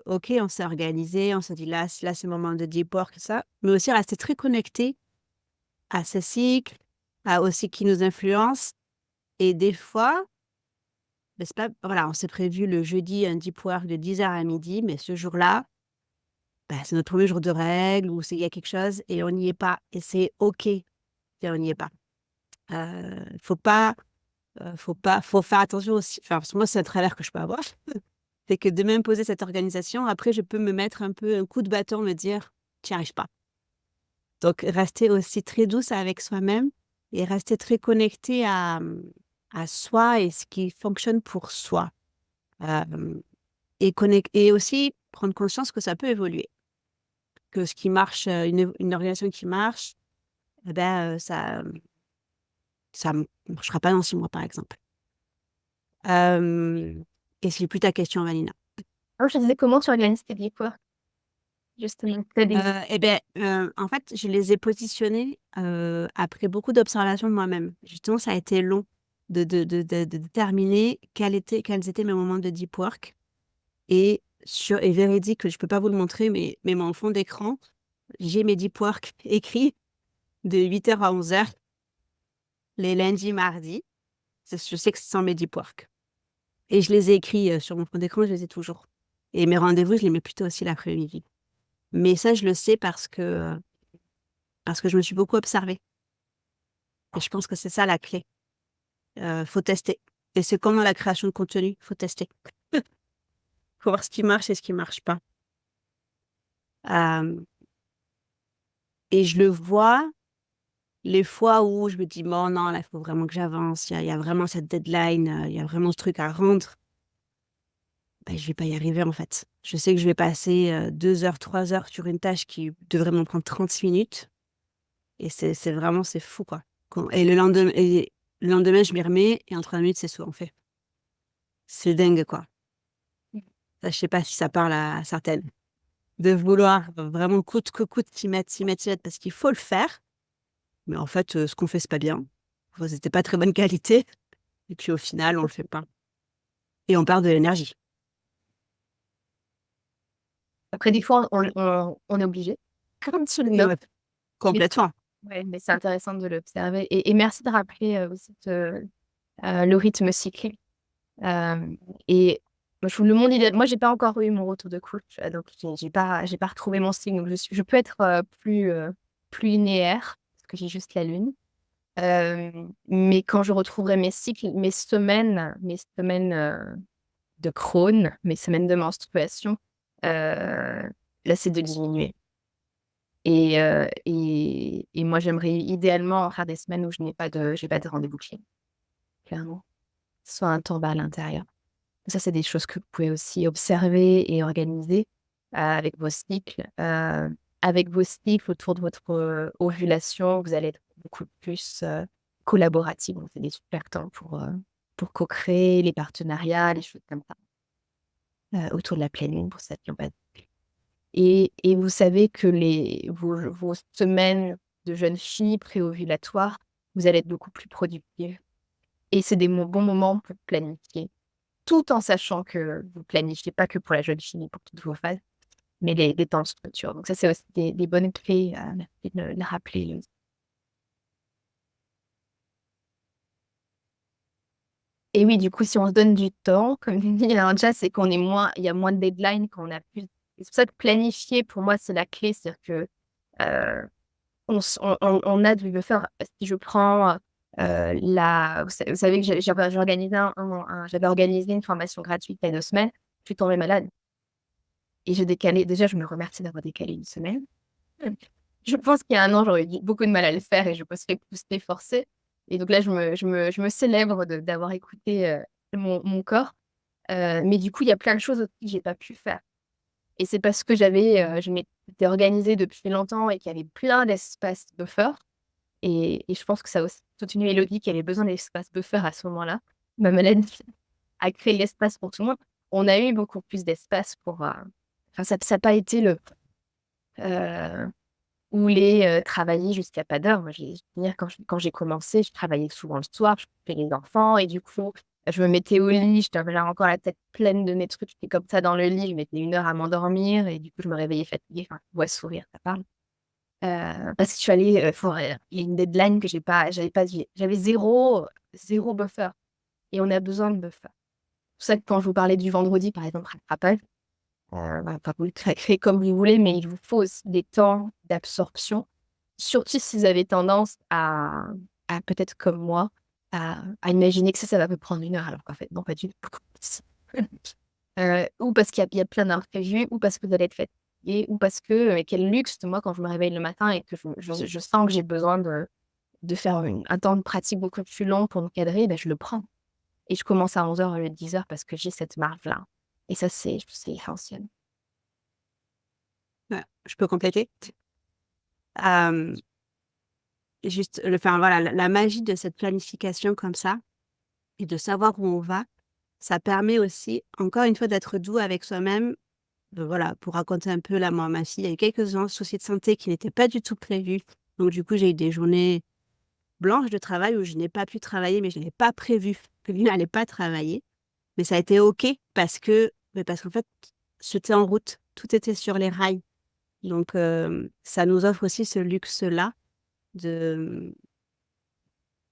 S3: ok, on s'est organisé, on s'est dit là, c'est le moment de deep work, ça, mais aussi rester très connecté à ce cycle, à aussi qui nous influence. Et des fois, ben, c'est pas, voilà, on s'est prévu le jeudi un deep work de 10h à midi, mais ce jour-là, ben, c'est notre premier jour de règle ou il y a quelque chose et on n'y est pas. Et c'est ok, et on n'y est pas. Faut pas, faut faire attention aussi. Enfin, parce que moi, c'est un travers que je peux avoir. C'est que de m'imposer cette organisation, après, je peux me mettre un peu un coup de bâton, me dire, tu n'y arrives pas. Donc, rester aussi très douce avec soi-même et rester très connecté à soi et ce qui fonctionne pour soi. Et aussi prendre conscience que ça peut évoluer. Que ce qui marche, une organisation qui marche, eh ben, ça ne marchera pas dans 6 mois, par exemple. Qu'est-ce qui est plus ta question, Vanina?
S1: Alors, je te disais comment tu organises tes deep work, justement.
S3: Eh ben, en fait, je les ai positionnés après beaucoup d'observations de moi-même. Justement, ça a été long de déterminer quels étaient mes moments de deep work. Et véridique, je ne peux pas vous le montrer, mais mon fond d'écran, j'ai mes deep work écrits de 8h à 11h, les lundis, mardis. Je sais que ce sont mes deep work. Et je les ai écrits sur mon fond d'écran, je les ai toujours. Et mes rendez-vous, je les mets plutôt aussi l'après-midi. Mais ça, je le sais parce que je me suis beaucoup observée. Et je pense que c'est ça la clé. Faut tester. Et c'est comme dans la création de contenu, faut tester. Faut voir ce qui marche et ce qui marche pas. Euh, et je le vois les fois où je me dis, bon, non, là, il faut vraiment que j'avance. Il y a vraiment cette deadline, il y a vraiment ce truc à rendre. Ben, je vais pas y arriver, en fait. Je sais que je vais passer 2 heures, 3 heures sur une tâche qui devrait m'en prendre 30 minutes. Et c'est vraiment, c'est fou, quoi. Et le lendemain, je m'y remets et en 3 minutes, c'est souvent fait. C'est dingue, quoi. Ça, je sais pas si ça parle à certaines. De vouloir vraiment coûte que coûte s'y mettre, parce qu'il faut le faire. Mais en fait, ce qu'on fait, c'est pas bien. Enfin, c'était pas très bonne qualité. Et puis au final, on le fait pas. Et on perd de l'énergie.
S1: Après, des fois, on est obligé. Comme tu le
S3: Ouais,
S1: notes. Mais,
S3: complètement.
S1: ouais, mais c'est intéressant de l'observer. Et merci de rappeler aussi le rythme cyclique. Et le monde idéal, moi, j'ai pas encore eu mon retour de coach, donc j'ai pas retrouvé mon signe. Donc je peux être plus linéaire, parce que j'ai juste la lune. Mais quand je retrouverai mes cycles, mes semaines de crône, mes semaines de menstruation, là, c'est de diminuer. Et moi, j'aimerais idéalement faire des semaines où j'ai pas de rendez-vous client, clairement. Soit un temps bas à l'intérieur. Ça, c'est des choses que vous pouvez aussi observer et organiser avec vos cycles. Avec vos cycles autour de votre ovulation, vous allez être beaucoup plus collaboratif. Donc, c'est des super temps pour co-créer les partenariats, les choses comme ça, autour de la pleine lune pour celles qui n'ont pas. Et vous savez que vos semaines de jeune fille préovulatoires, vous allez être beaucoup plus productive. Et c'est des bons moments pour planifier, tout en sachant que vous planifiez pas que pour la jeune fille, pour toutes vos phases, mais les temps de structure. Donc ça, c'est aussi des bonnes clés à le rappeler. Et oui, du coup, si on se donne du temps, comme dit déjà, c'est il y a moins de deadlines, qu'on a plus. C'est pour ça que planifier, pour moi, c'est la clé. C'est-à-dire que on a de le faire. Si je prends vous savez que j'avais organisé une formation gratuite il y a 2 semaines, je suis tombée malade. Et j'ai décalé. Déjà, je me remercie d'avoir décalé une semaine. Je pense qu'il y a un an, j'aurais eu beaucoup de mal à le faire et je me serais plus forcée. Et donc là, je me célèbre d'avoir écouté mon corps. Mais du coup, il y a plein de choses aussi que j'ai pas pu faire. Et c'est parce que je m'étais organisée depuis longtemps et qu'il y avait plein d'espaces buffer. Et je pense que ça a aussi toute une mélodie qui avait besoin d'espace buffer à ce moment-là. ma maladie a créé l'espace pour tout le monde. On a eu beaucoup plus d'espace pour, enfin ça a pas été le, travailler jusqu'à pas d'heure. Moi, je veux dire quand j'ai commencé, je travaillais souvent le soir, je m'occupais des enfants et du coup, je me mettais au lit, j'avais encore la tête pleine de mes trucs, j'étais comme ça dans le lit, je mettais 1 heure à m'endormir et du coup, je me réveillais fatiguée. Enfin, je vois sourire, ça parle. Parce que je suis allée, il y a une deadline que j'avais pas suivie. J'avais zéro buffer et on a besoin de buffer. C'est pour ça que quand je vous parlais du vendredi, par exemple, rattrapage, enfin, vous le créez comme vous voulez, mais il vous faut aussi des temps d'absorption, surtout si vous avez tendance à peut-être comme moi, à imaginer que ça va me prendre 1 heure, alors qu'en fait, non, pas du tout. Ou parce qu'il y a plein d'imprévus, ou parce que vous allez être fatigué, ou parce que, quel luxe, moi, quand je me réveille le matin et que je sens que j'ai besoin de faire un temps de pratique beaucoup plus long pour me cadrer, ben, je le prends. Et je commence à 11 heures au lieu de 10 heures parce que j'ai cette marge-là. Et ça, c'est essentiel.
S3: Ouais, je peux compléter? Hem, Juste enfin, voilà, la magie de cette planification comme ça et de savoir où on va, ça permet aussi, encore une fois, d'être doux avec soi-même. Voilà, pour raconter un peu, là, moi, ma fille a eu quelques soucis de santé qui n'étaient pas du tout prévus. Donc du coup, j'ai eu des journées blanches de travail où je n'ai pas pu travailler, mais je n'avais pas prévu que lui n'allait pas travailler. Mais ça a été OK parce qu'en fait, c'était en route, tout était sur les rails. Donc ça nous offre aussi ce luxe-là de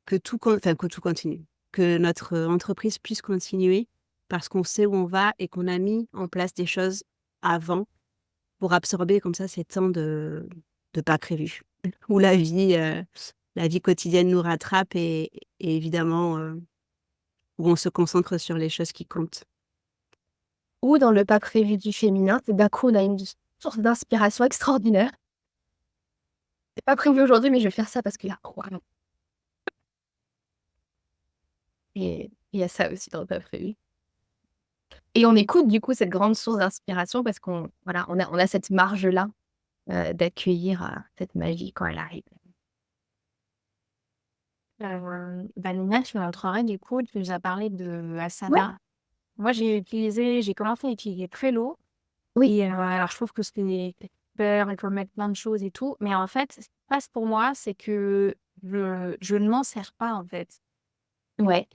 S3: que tout continue, que notre entreprise puisse continuer parce qu'on sait où on va et qu'on a mis en place des choses avant pour absorber comme ça ces temps de pas prévus. Où la vie quotidienne nous rattrape et évidemment, où on se concentre sur les choses qui comptent.
S1: Ou dans le pas prévu du féminin, c'est d'un coup, on a une source d'inspiration extraordinaire. C'est pas prévu aujourd'hui, mais je vais faire ça parce que là, waouh! Et il y a ça aussi dans le pas prévu. Et on écoute du coup cette grande source d'inspiration parce qu'on voilà, on a cette marge-là, d'accueillir, cette magie quand elle arrive.
S4: Nina, sur notre oreille, du coup, tu nous as parlé de
S1: Ouais.
S4: Asana. Moi, j'ai commencé à utiliser Trello.
S1: Oui.
S4: Et alors, je trouve que c'est super, il faut mettre plein de choses et tout. Mais en fait, ce qui se passe pour moi, c'est que je ne m'en sers pas, en fait.
S1: Ouais.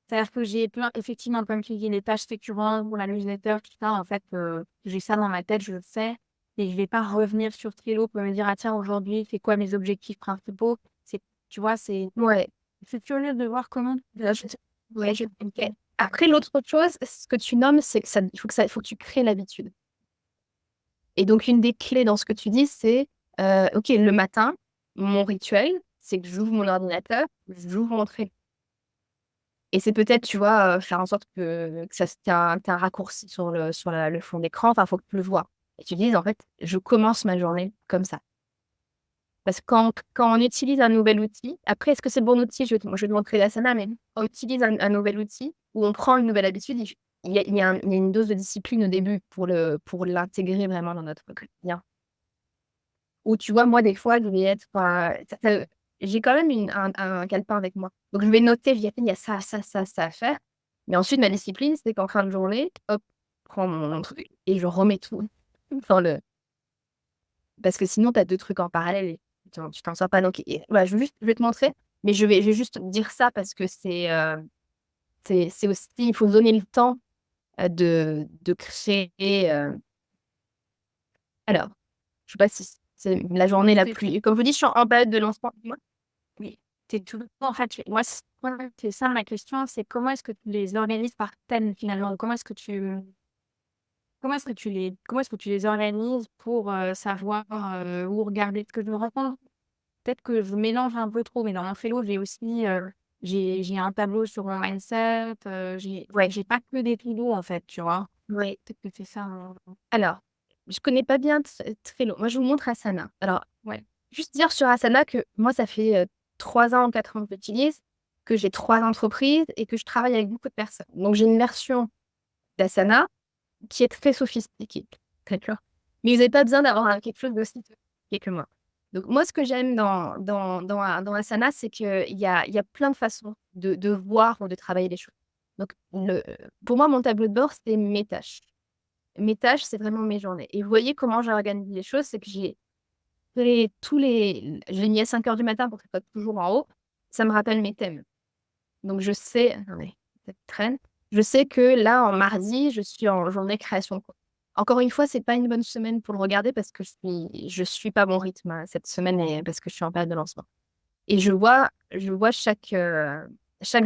S4: C'est-à-dire que j'ai plein, effectivement, comme tu dis, les tâches récurrentes pour la newsletter, tout ça. En fait, j'ai ça dans ma tête, je le sais. Et je vais pas revenir sur Trello pour me dire, ah tiens, aujourd'hui, c'est quoi mes objectifs principaux? Tu vois,
S1: Ouais.
S4: je suis curieuse de voir comment.
S1: Ouais, OK. Après l'autre chose, ce que tu nommes, c'est que il faut que tu crées l'habitude. Et donc une des clés dans ce que tu dis, c'est, OK, le matin, mon rituel, c'est que j'ouvre mon ordinateur, j'ouvre mon Trello. Et c'est peut-être, tu vois, faire en sorte que ça tu un raccourci sur le fond d'écran, enfin, faut que tu le vois. Et tu dises: «En fait, je commence ma journée comme ça». Parce que quand on utilise un nouvel outil, après est-ce que c'est le bon outil? Je vais te montrer l'asana, mais quand on utilise un nouvel outil ou on prend une nouvelle habitude, il y a une dose de discipline au début pour l'intégrer vraiment dans notre quotidien. Ou tu vois, moi, des fois, je vais être, j'ai quand même un calepin avec moi. Donc je vais noter, je dis: «Il y a ça, ça, ça, ça à faire». Mais ensuite, ma discipline, c'est qu'en fin de journée, hop, je prends mon truc et je remets tout dans le parce que sinon, tu as 2 trucs en parallèle et tu t'en sors pas. Donc et voilà, je vais te montrer, mais je vais juste dire ça parce que c'est aussi il faut donner le temps, de créer, alors, je sais pas si c'est la journée la plus comme je vous dis, je suis en période de lancement. Dis-moi?
S4: Oui, c'est tout. En fait, moi, c'est ça ma question, c'est comment est-ce que tu les organises par thème finalement? Comment est-ce que tu les organises pour savoir où regarder? Parce que je me rends compte, peut-être que je mélange un peu trop, mais dans mon Trello, j'ai aussi j'ai un tableau sur mon mindset, j'ai pas que des to-do en fait, tu vois?
S1: Oui.
S4: Peut-être que c'est ça, hein.
S1: Alors, je connais pas bien Trello. Moi, je vous montre Asana. Alors,
S4: Ouais.
S1: juste dire sur Asana que moi, ça fait, 3 ans, 4 ans que j'utilise, que j'ai 3 entreprises et que je travaille avec beaucoup de personnes. Donc j'ai une version d'Asana qui est très sophistiquée, d'accord? Mais vous avez pas besoin d'avoir quelque chose d'aussi sophistiqué que moi. Donc moi, ce que j'aime dans Asana, c'est qu'il y a plein de façons de voir ou de travailler les choses. Donc, pour moi, mon tableau de bord, c'est mes tâches. Mes tâches, c'est vraiment mes journées. Et vous voyez comment j'ai organisé les choses, c'est que je l'ai mis à 5 heures du matin pour que ça soit toujours en haut. Ça me rappelle mes thèmes. Donc, je sais, attendez, ça traîne. Je sais que là, en mardi, je suis en journée création de contenu. Encore une fois, c'est pas une bonne semaine pour le regarder parce que je suis pas mon rythme cette semaine parce que je suis en période de lancement. Et je vois chaque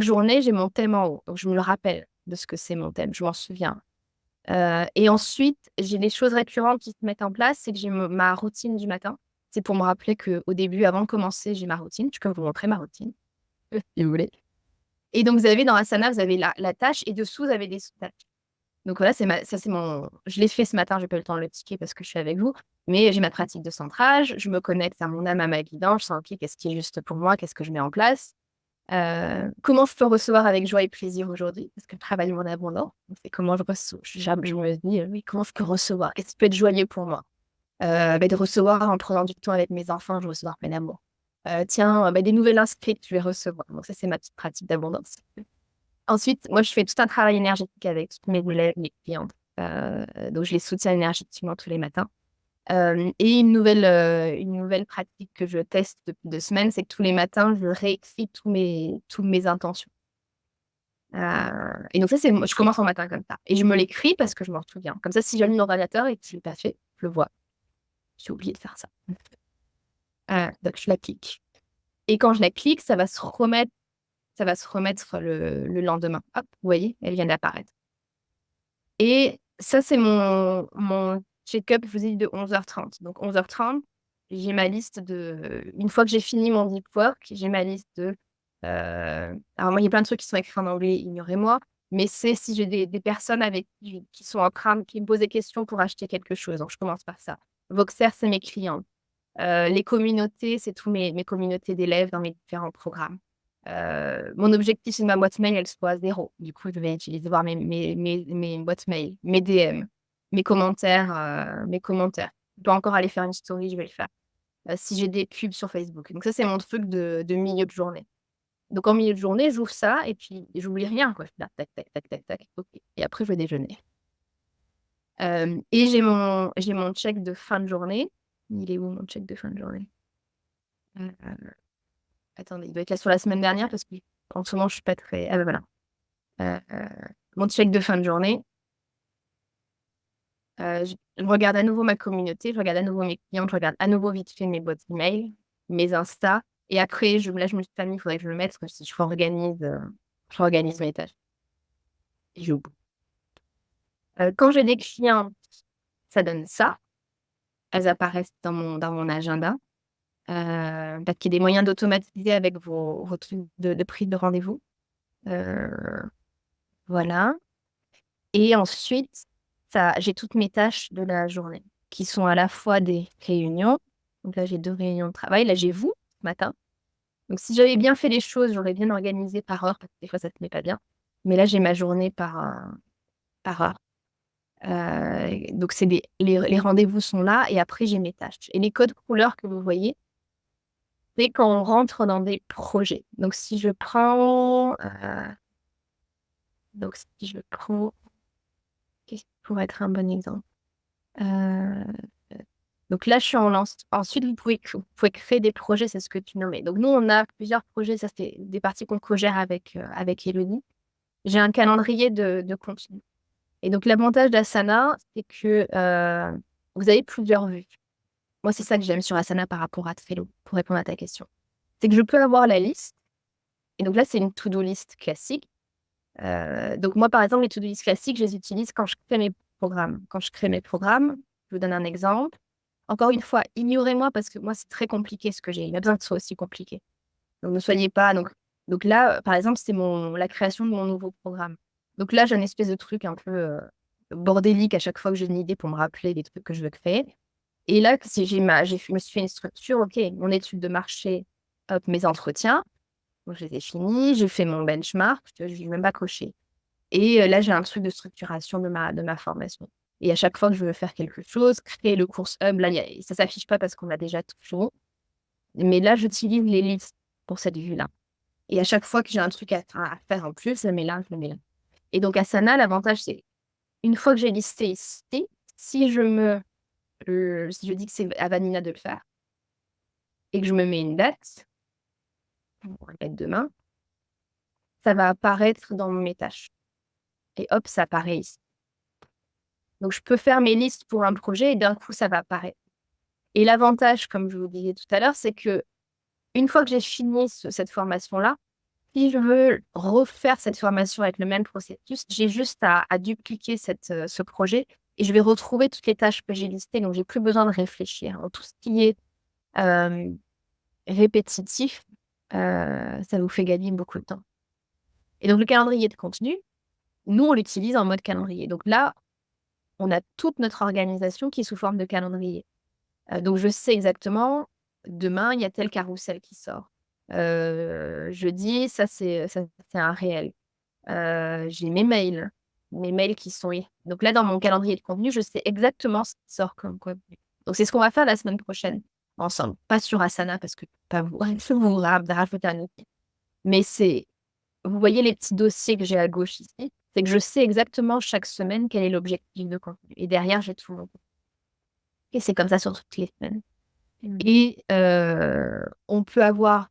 S1: journée, j'ai mon thème en haut. Donc, je me le rappelle de ce que c'est mon thème. Je m'en souviens. Et ensuite, j'ai des choses récurrentes qui se mettent en place. C'est que j'ai ma routine du matin. C'est pour me rappeler qu'au début, avant de commencer, j'ai ma routine. Je peux vous montrer ma routine, si vous voulez. Et donc, vous avez dans Asana, vous avez la tâche et dessous, vous avez des sous-tâches. Donc voilà, je l'ai fait ce matin, j'ai pas eu le temps de le ticker parce que je suis avec vous, mais j'ai ma pratique de centrage, je me connecte à mon âme, à ma guidance, je sens, OK, qu'est-ce qui est juste pour moi, qu'est-ce que je mets en place, comment je peux recevoir avec joie et plaisir aujourd'hui, parce que je travaille mon abondance, donc c'est comment je reçois, je me dis, oui, comment je peux recevoir, qu'est-ce qui peut être joyeux pour moi, de recevoir en prenant du temps avec mes enfants, je vais recevoir plein d'amour. Tiens, des nouvelles inscrites, je vais recevoir. Donc ça, c'est ma petite pratique d'abondance. Ensuite, moi, je fais tout un travail énergétique avec toutes mes élèves, mes clientes. Donc, je les soutiens énergétiquement tous les matins. Et une nouvelle pratique que je teste depuis 2 semaines, c'est que tous les matins, je réécris toutes mes intentions. Et donc ça, je commence en matin comme ça. Et je me l'écris parce que je m'en souviens. Comme ça, si j'allume l'ordinateur et que je ne l'ai pas fait, je le vois. J'ai oublié de faire ça. Donc, je la clique. Et quand je la clique, ça va se remettre le lendemain. Hop, vous voyez, elle vient d'apparaître. Et ça, c'est mon check-up, je vous ai dit, de 11h30. Donc, 11h30, j'ai ma liste une fois que j'ai fini mon deep work, j'ai ma liste alors, moi, il y a plein de trucs qui sont écrits en anglais, ignorez-moi. Mais c'est si j'ai des personnes qui sont en train, qui me posent des questions pour acheter quelque chose. Donc, je commence par ça. Voxer, c'est mes clients. Les communautés, c'est tous mes communautés d'élèves dans mes différents programmes. Mon objectif, c'est que ma boîte mail, elle soit à 0. Du coup, je vais voir mes boîtes mail, mes DM, mes commentaires. Je dois encore aller faire une story, je vais le faire. Si j'ai des pubs sur Facebook. Donc ça, c'est mon truc de milieu de journée. Donc en milieu de journée, j'ouvre ça et puis j'oublie rien, quoi. Je suis là, tac, tac, tac, tac, tac. OK. Et après, je vais déjeuner. Et j'ai mon check de fin de journée. Il est où mon check de fin de journée? Attendez, il doit être là sur la semaine dernière parce qu'en ce moment, je suis pas très. Ah ben voilà. Mon check de fin de journée. Je regarde à nouveau ma communauté, je regarde à nouveau mes clients, je regarde à nouveau vite fait mes boîtes email, mes Insta. Et après, là, je me suis pas mis, il faudrait que je le mette parce que je réorganise mes tâches. Et j'oublie. Quand j'ai des clients, ça donne ça. Elles apparaissent dans mon agenda. Parce qu'il y a des moyens d'automatiser avec vos trucs de prise de rendez-vous. Voilà. Et ensuite, j'ai toutes mes tâches de la journée qui sont à la fois des réunions. Donc là, j'ai 2 réunions de travail. Là, j'ai vous, ce matin. Donc, si j'avais bien fait les choses, j'aurais bien organisé par heure, parce que des fois, ça ne se met pas bien. Mais là, j'ai ma journée par heure. Donc, les rendez-vous sont là. Et après, j'ai mes tâches. Et les codes couleurs que vous voyez, c'est quand on rentre dans des projets. Donc, si je prends... Qu'est-ce qui pourrait être un bon exemple? Donc là, je suis en lance. Ensuite, vous pouvez créer des projets, c'est ce que tu nommais. Donc nous, on a plusieurs projets. Ça, c'est des parties qu'on co-gère avec Élodie. J'ai un calendrier de contenu. Et donc, l'avantage d'Asana, c'est que vous avez plusieurs vues. Moi, c'est ça que j'aime sur Asana par rapport à Trello, pour répondre à ta question. C'est que je peux avoir la liste. Et donc là, c'est une to-do list classique. Donc moi, par exemple, les to-do list classiques, je les utilise quand je crée mes programmes. Quand je crée mes programmes, je vous donne un exemple. Encore une fois, ignorez-moi parce que moi, c'est très compliqué ce que j'ai. Il y a besoin que ce soit aussi compliqué. Donc, ne soyez pas... Donc là, par exemple, c'est la création de mon nouveau programme. Donc là, j'ai une espèce de truc un peu bordélique à chaque fois que j'ai une idée pour me rappeler des trucs que je veux créer. Et là, si je me suis fait une structure, OK, mon étude de marché, hop, mes entretiens. Donc, je les ai finis, j'ai fait mon benchmark, je ne vais même pas cocher. Et là, j'ai un truc de structuration de ma formation. Et à chaque fois que je veux faire quelque chose, créer le course hub, là, ça ne s'affiche pas parce qu'on a déjà tout fait. Mais là, j'utilise les listes pour cette vue-là. Et à chaque fois que j'ai un truc à faire en plus, je le mets là, je le mets là. Et donc, Asana, l'avantage, c'est une fois que j'ai listé ici, si si je dis que c'est à Vanina de le faire et que je me mets une date, on va mettre demain, ça va apparaître dans mes tâches. Et hop, ça apparaît ici. Donc, je peux faire mes listes pour un projet et d'un coup, ça va apparaître. Et l'avantage, comme je vous disais tout à l'heure, c'est que une fois que j'ai fini cette formation-là, si je veux refaire cette formation avec le même processus, j'ai juste à dupliquer ce projet et je vais retrouver toutes les tâches que j'ai listées. Donc, j'ai plus besoin de réfléchir. Donc, tout ce qui est euh, répétitif, ça vous fait gagner beaucoup de temps. Et donc, le calendrier de contenu, nous, on l'utilise en mode calendrier. Donc là, on a toute notre organisation qui est sous forme de calendrier. Donc, je sais exactement, demain, il y a tel carrousel qui sort. Jeudi, ça, c'est un réel. J'ai mes mails qui sont... Donc là, dans mon calendrier de contenu, je sais exactement ce qui sort comme contenu. Donc, c'est ce qu'on va faire la semaine prochaine ensemble. Pas sur Asana, parce que pas vous rajouter un outil. Mais vous voyez les petits dossiers que j'ai à gauche ici, c'est que je sais exactement chaque semaine quel est l'objectif de contenu. Et derrière, j'ai tout mon... Et c'est comme ça sur toutes les semaines. Et on peut avoir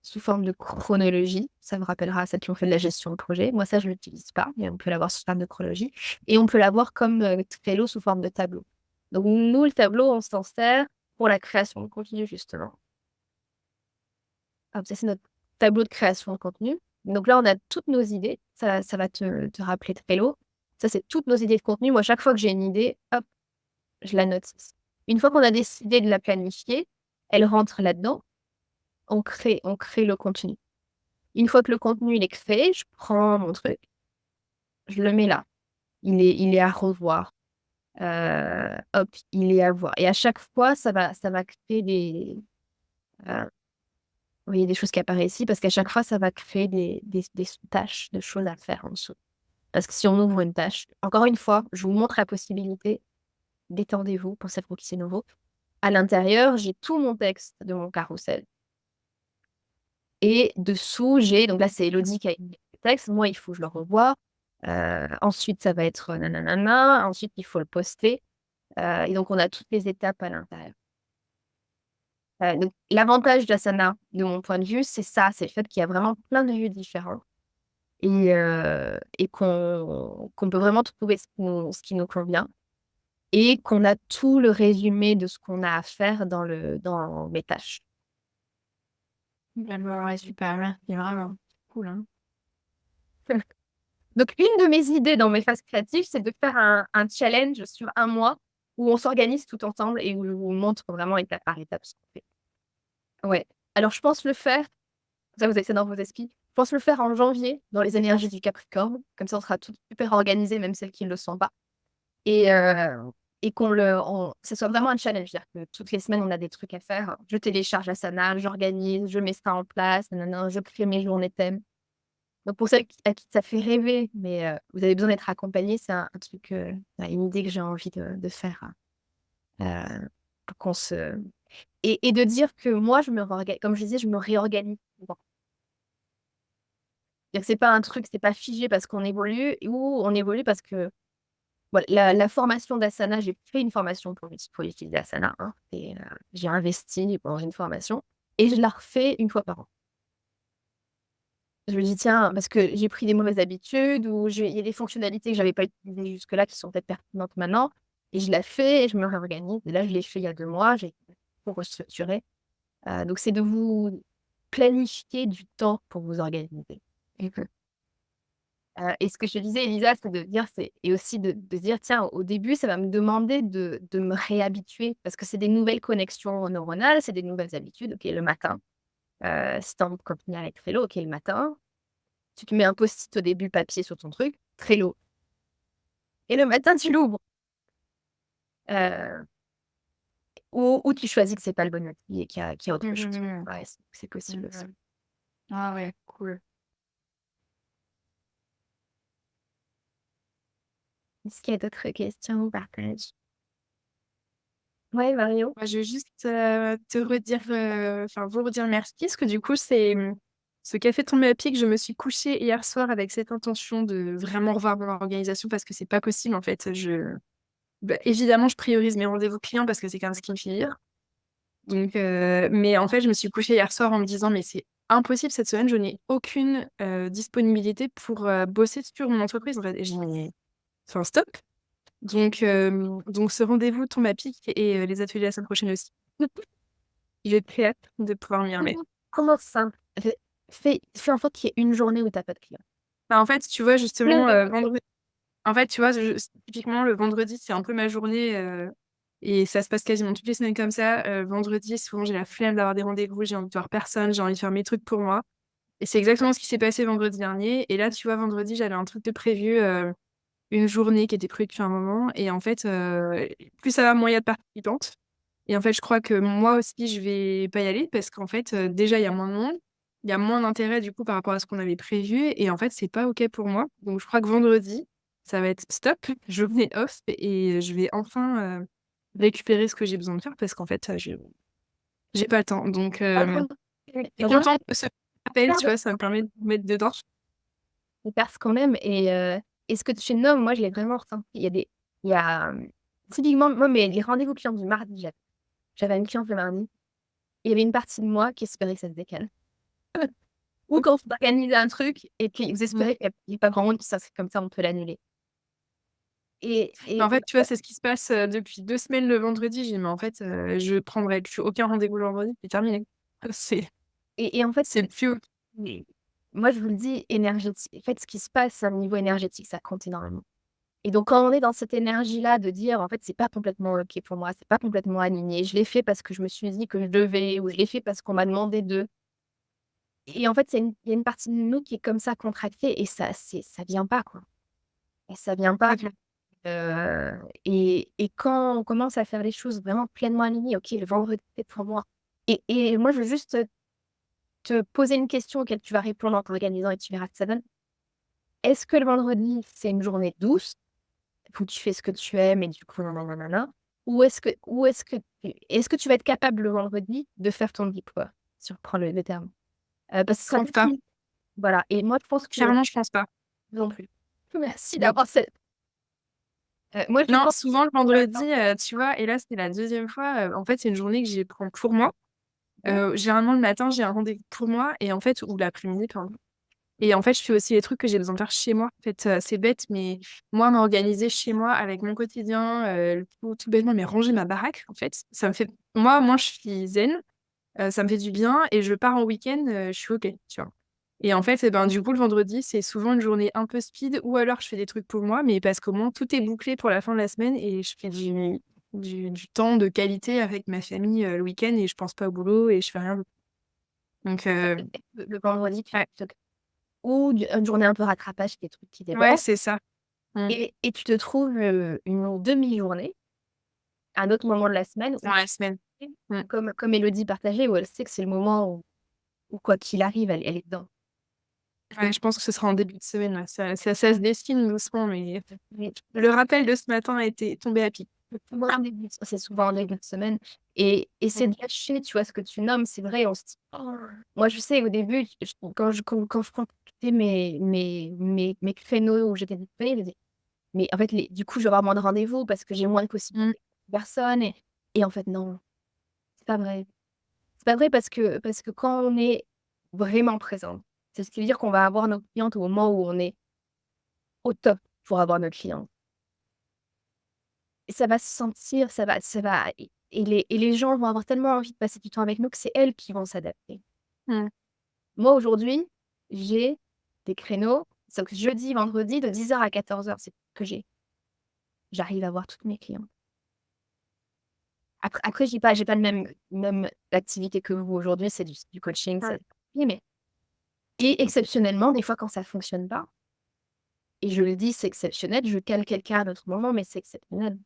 S1: sous forme de chronologie, ça me rappellera celles qui ont fait de la gestion de projet. Moi, ça, je ne l'utilise pas, mais on peut l'avoir sous forme de chronologie. Et on peut l'avoir comme Trello sous forme de tableau. Donc, nous, le tableau, on s'en sert pour la création de contenu, justement. Ça, c'est notre tableau de création de contenu. Donc là, on a toutes nos idées. Ça va te rappeler Trello. Ça, c'est toutes nos idées de contenu. Moi, chaque fois que j'ai une idée, hop, je la note ici. Une fois qu'on a décidé de la planifier, elle rentre là-dedans. On crée le contenu. Une fois que le contenu il est créé, je prends mon truc, je le mets là. Il est à revoir. Hop, il est à voir. Et à chaque fois, ça va créer vous voyez, des choses qui apparaissent ici, parce qu'à chaque fois, ça va créer des sous-tâches de choses à faire en dessous. Parce que si on ouvre une tâche, encore une fois, je vous montre la possibilité, détendez-vous pour celles pour qui c'est nouveau. À l'intérieur, j'ai tout mon texte de mon carrousel. Et dessous, donc là, c'est Elodie qui a écrit le texte. Moi, il faut que je le revoie. Ensuite, ça va être nanana. Ensuite, il faut le poster. Et donc, on a toutes les étapes à l'intérieur. Donc, l'avantage d'Asana, de mon point de vue, c'est ça. C'est le fait qu'il y a vraiment plein de vues différentes. Et qu'on peut vraiment trouver ce qui nous convient. Et qu'on a tout le résumé de ce qu'on a à faire dans mes tâches.
S4: Ouais, super, merci, vraiment cool, hein.
S1: Donc, une de mes idées dans mes phases créatives, c'est de faire un challenge sur un mois où on s'organise tout ensemble et où je vous montre vraiment étape par étape ce qu'on fait. Ouais. Alors, je pense le faire, ça vous avez ça dans vos esprits, je pense le faire en janvier, dans les énergies du Capricorne. Comme ça, on sera toutes super organisées, même celles qui ne le sont pas. Et ce soit vraiment un challenge. C'est-à-dire que toutes les semaines, on a des trucs à faire. Je télécharge Asana, j'organise, je mets ça en place, je crée mes journées thèmes. Donc, pour celles à qui ça fait rêver, mais vous avez besoin d'être accompagné, c'est un truc, une idée que j'ai envie de faire. Pour qu'on se... Et de dire que moi, comme je disais, je me réorganise souvent. C'est-à-dire que c'est pas un truc, c'est pas figé parce qu'on évolue, ou on évolue parce que voilà, la formation d'Asana, j'ai fait une formation pour utiliser Asana, hein, et j'ai investi dans une formation, et je la refais une fois par an. Je me dis, tiens, parce que j'ai pris des mauvaises habitudes ou il y a des fonctionnalités que je n'avais pas utilisées jusque-là qui sont peut-être pertinentes maintenant. Et je la fais et je me réorganise. Et là, je l'ai fait il y a 2 mois. J'ai pour restructurer. Donc, c'est de vous planifier du temps pour vous organiser. Et ce que je te disais, Elisa, c'est de dire, et aussi de dire, tiens, au début, ça va me demander de me réhabituer parce que c'est des nouvelles connexions neuronales, c'est des nouvelles habitudes. OK, le matin, si tu as envie de continuer avec Trello, OK, le matin, tu te mets un post-it au début papier sur ton truc, Trello. Et le matin, tu l'ouvres. Ou tu choisis que c'est pas le bon outil et qu'il y a autre chose. Ouais, c'est possible aussi.
S4: Ah ouais, cool.
S1: Est-ce qu'il y a d'autres questions ou partages? Ouais, Mario?
S4: Moi, je veux juste te redire, vous redire merci, parce que du coup, c'est
S5: Ce café tombé à pic, je me suis couchée hier soir avec cette intention de vraiment revoir mon organisation parce que c'est pas possible en fait. Évidemment, je priorise mes rendez-vous clients parce que c'est quand même ce qui me fait vivre. Donc, mais en fait, je me suis couchée hier soir en me disant, mais c'est impossible cette semaine, je n'ai aucune disponibilité pour bosser sur mon entreprise en fait. Et j'ai dit, mais enfin, stop. Donc ce rendez-vous tombe à pic et les ateliers la semaine prochaine aussi. J'ai très hâte de pouvoir m'y remettre.
S1: Comment ça? Fais en sorte qu'il y ait une journée où tu as pas de clients.
S5: Bah, en fait, tu vois, justement, vendredi. En fait, tu vois, typiquement, le vendredi, c'est un peu ma journée et ça se passe quasiment toutes les semaines comme ça. Vendredi, souvent, j'ai la flemme d'avoir des rendez-vous, j'ai envie de voir personne, j'ai envie de faire mes trucs pour moi. Et c'est exactement ce qui s'est passé vendredi dernier. Et là, tu vois, vendredi, j'avais un truc de prévu, une journée qui était prévue depuis un moment. Et en fait, plus ça va, moins il y a de participantes. Et en fait, je crois que moi aussi, je vais pas y aller parce qu'en fait, déjà, il y a moins de monde. Il y a moins d'intérêt, du coup, par rapport à ce qu'on avait prévu. Et en fait, c'est pas OK pour moi. Donc, je crois que vendredi, ça va être stop, journée off. Et je vais enfin récupérer ce que j'ai besoin de faire parce qu'en fait, j'ai pas le temps. Donc, et contente de ce appel, tu vois, ça me permet de me mettre dedans.
S1: On perce quand même et ce que tu nommes, moi, je l'ai vraiment ressenti. Il y a, typiquement, moi, les rendez-vous clients du mardi, j'avais une cliente le mardi. Il y avait une partie de moi qui espérait que ça se décale. Ou quand on organisait un truc et que vous espérez qu'il n'y ait pas grand monde, ça c'est comme ça, on peut l'annuler.
S5: Mais en fait, tu vois, c'est ce qui se passe depuis 2 semaines le vendredi. J'ai dit, mais en fait, je prendrai plus aucun rendez-vous le vendredi, c'est terminé.
S1: Et en fait,
S5: C'est plus.
S1: moi, je vous le dis, énergétique. En fait, ce qui se passe à un niveau énergétique, ça compte énormément. Et donc, quand on est dans cette énergie-là de dire, en fait, c'est pas complètement OK pour moi, c'est pas complètement aligné, je l'ai fait parce que je me suis dit que je devais, ou je l'ai fait parce qu'on m'a demandé de. Et en fait, il y a une partie de nous qui est comme ça contractée et ça vient pas, quoi. Et ça vient pas. Et quand on commence à faire les choses vraiment pleinement alignées, OK, le vendredi, c'est pour moi. Et moi, je veux juste te poser une question auquel tu vas répondre en t'organisant et tu verras ce que ça donne. Est-ce que le vendredi, c'est une journée douce où tu fais ce que tu aimes et du coup, nanana, ou est-ce que tu vas être capable le vendredi de faire ton deep work, si on reprend le terme? Parce que
S5: Je pense pas.
S1: voilà, et moi, je pense que
S5: Clairement, je pense pas.
S1: non plus. Merci d'avoir cette. Moi, je
S5: Non,
S1: pense.
S5: souvent le vendredi, tu vois, et là, c'était la deuxième fois. En fait, c'est une journée que j'ai pris pour moi. Généralement, le matin, j'ai un rendez-vous pour moi, et en fait, ou l'après-midi, pardon. Et en fait, je fais aussi les trucs que j'ai besoin de faire chez moi. En fait, c'est bête, mais moi, m'organiser chez moi avec mon quotidien, tout bêtement, mais ranger ma baraque, en fait, ça me fait. Moi, je suis zen, ça me fait du bien, et je pars en week-end, je suis OK, tu vois. Et en fait, ben, du coup, le vendredi, c'est souvent une journée un peu speed, ou alors je fais des trucs pour moi, mais parce qu'au moins, tout est bouclé pour la fin de la semaine et je fais du temps de qualité avec ma famille le week-end et je pense pas au boulot et je fais rien. Donc,
S1: Le vendredi,
S5: ouais.
S1: ou une journée un peu rattrapage, des trucs qui
S5: Ouais,
S1: débordent.
S5: c'est ça.
S1: Et tu te trouves une demi-journée, à un autre moment de la semaine,
S5: Dans la semaine.
S1: comme Élodie partageait, où elle sait que c'est le moment où quoi qu'il arrive, elle est dedans.
S5: Ouais, je pense que ce sera en début de semaine. Là. Ça se dessine doucement, mais le rappel de ce matin a été tombé à pic.
S1: C'est souvent en début de semaine. Et c'est de lâcher, tu vois, ce que tu nommes, c'est vrai. On se dit, oh. Moi, je sais, au début, quand je comptais mes créneaux où j'étais disponible, je disais, mais en fait, du coup, je vais avoir moins de rendez-vous parce que j'ai moins de possibilités de personnes. Et en fait, non, c'est pas vrai. C'est pas vrai parce que quand on est vraiment présent, c'est ce qui veut dire qu'on va avoir nos clientes au moment où on est au top pour avoir nos clients. Et ça va se sentir, et les gens vont avoir tellement envie de passer du temps avec nous que c'est elles qui vont s'adapter. Moi, aujourd'hui, j'ai des créneaux, donc jeudi, vendredi, de 10h à 14h, c'est ce que j'ai. J'arrive à voir toutes mes clientes. Après, j'ai pas le même activité que vous aujourd'hui, c'est du coaching, mais et exceptionnellement, des fois, quand ça fonctionne pas, et je le dis, c'est exceptionnel, je cale quelqu'un à un autre moment, mais c'est exceptionnel.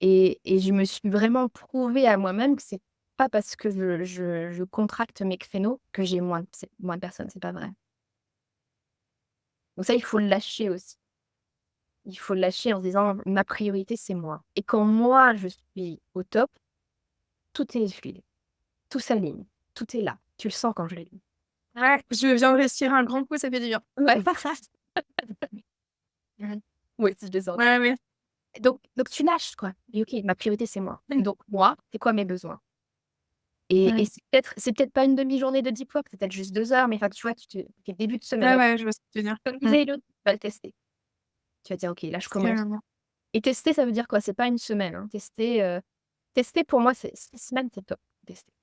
S1: Et je me suis vraiment prouvée à moi-même que c'est pas parce que je contracte mes créneaux que j'ai moins de personnes, c'est pas vrai. Donc ça, il faut le lâcher aussi. Il faut le lâcher en se disant: «Ma priorité, c'est moi» et quand moi, je suis au top, tout est fluide, tout s'aligne, tout est là. Tu le sens quand je le dis.
S5: Ouais, je viens de respirer un grand coup, ça fait du bien.
S1: Ouais. Oui, si je descends.
S5: Ouais, ouais.
S1: Donc tu lâches, quoi. Et OK, ma priorité, c'est moi. Donc moi, c'est quoi mes besoins? Et
S5: Ouais.
S1: c'est peut-être pas une demi-journée de deep work, c'est peut-être juste 2 heures, mais enfin, tu vois, tu début de semaine,
S5: Ouais, ouais, je vois ce que tu veux dire.
S1: tu vas le tester. Tu vas dire: «OK, là, je commence».
S5: Carrément.
S1: Et tester, ça veut dire quoi? C'est pas une semaine, hein. Tester pour moi, c'est 6 semaines, c'est top, tester.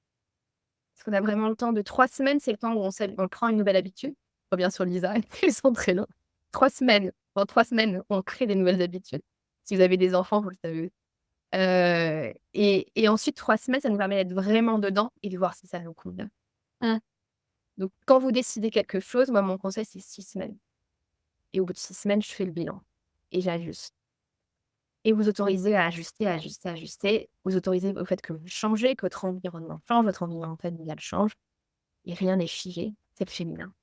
S1: Parce qu'on a vraiment le temps de 3 semaines, c'est le temps où on prend une nouvelle habitude. Je reviens sur Lisa, ils sont très longs. 3 semaines, dans 3 semaines, on crée des nouvelles habitudes. Si vous avez des enfants, vous le savez. Et ensuite 3 semaines, ça nous permet d'être vraiment dedans et de voir si ça nous convient.
S5: Mmh.
S1: Donc quand vous décidez quelque chose, moi, mon conseil, c'est 6 semaines. Et au bout de 6 semaines, je fais le bilan et j'ajuste. Et vous autorisez à ajuster, ajuster, ajuster. Vous autorisez au fait que vous changez, que votre environnement change, votre environnement familial change et rien n'est figé, c'est le féminin.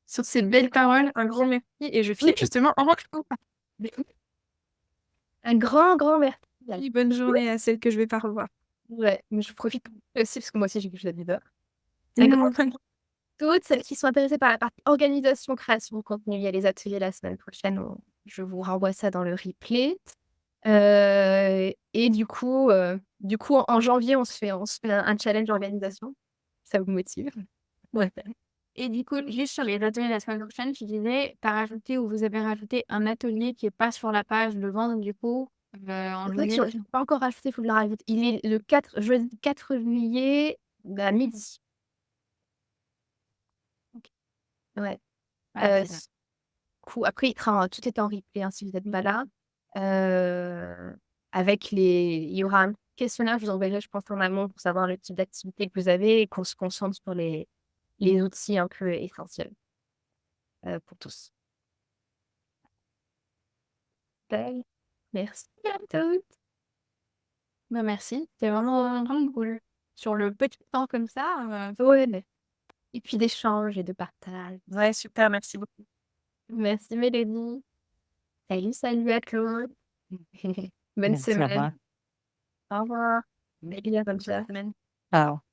S5: Sur ces belles paroles, un grand merci et je file justement en rentrant.
S1: Un grand, grand merci.
S5: Bonne journée à celle que je vais pas revoir.
S1: Ouais, mais je profite aussi parce que moi aussi j'ai quelque chose à dire. Un grand toutes celles qui sont intéressées par la partie organisation, création de contenu, il y a les ateliers la semaine prochaine, je vous renvoie ça dans le replay. Et du coup en janvier, on se fait un challenge organisation. Ça vous motive? Ouais.
S4: Et du coup, juste sur les ateliers de la semaine prochaine, tu disais, tu as rajouté ou vous avez rajouté un atelier qui est pas sur la page le vendre du coup, en
S1: C'est vrai que
S4: juillet.
S1: je l'ai pas encore rajouté, il faut que je le rajoute. Il est le 4 jeudi 4 juillet à midi. Ouais.
S4: Voilà,
S1: Heu,
S4: c'est ça.
S1: Après, tout est en replay, hein, si vous êtes pas là. Heu, il y aura un questionnaire que je vous enverrai, je pense, en amont pour savoir le type d'activité que vous avez et qu'on se concentre sur les outils un peu essentiels, pour tous. Bye. Merci à toutes.
S4: Bah, merci, c'était vraiment, vraiment cool. Sur le petit temps comme ça,
S1: Ouais, et puis d'échange et de partage.
S2: Ouais, super, merci beaucoup.
S1: Merci Mélanie. Salut à tous. Bonne
S2: Merci, au
S1: semaine.
S2: revoir.
S1: Au revoir. Bonne semaine.
S2: Ciao.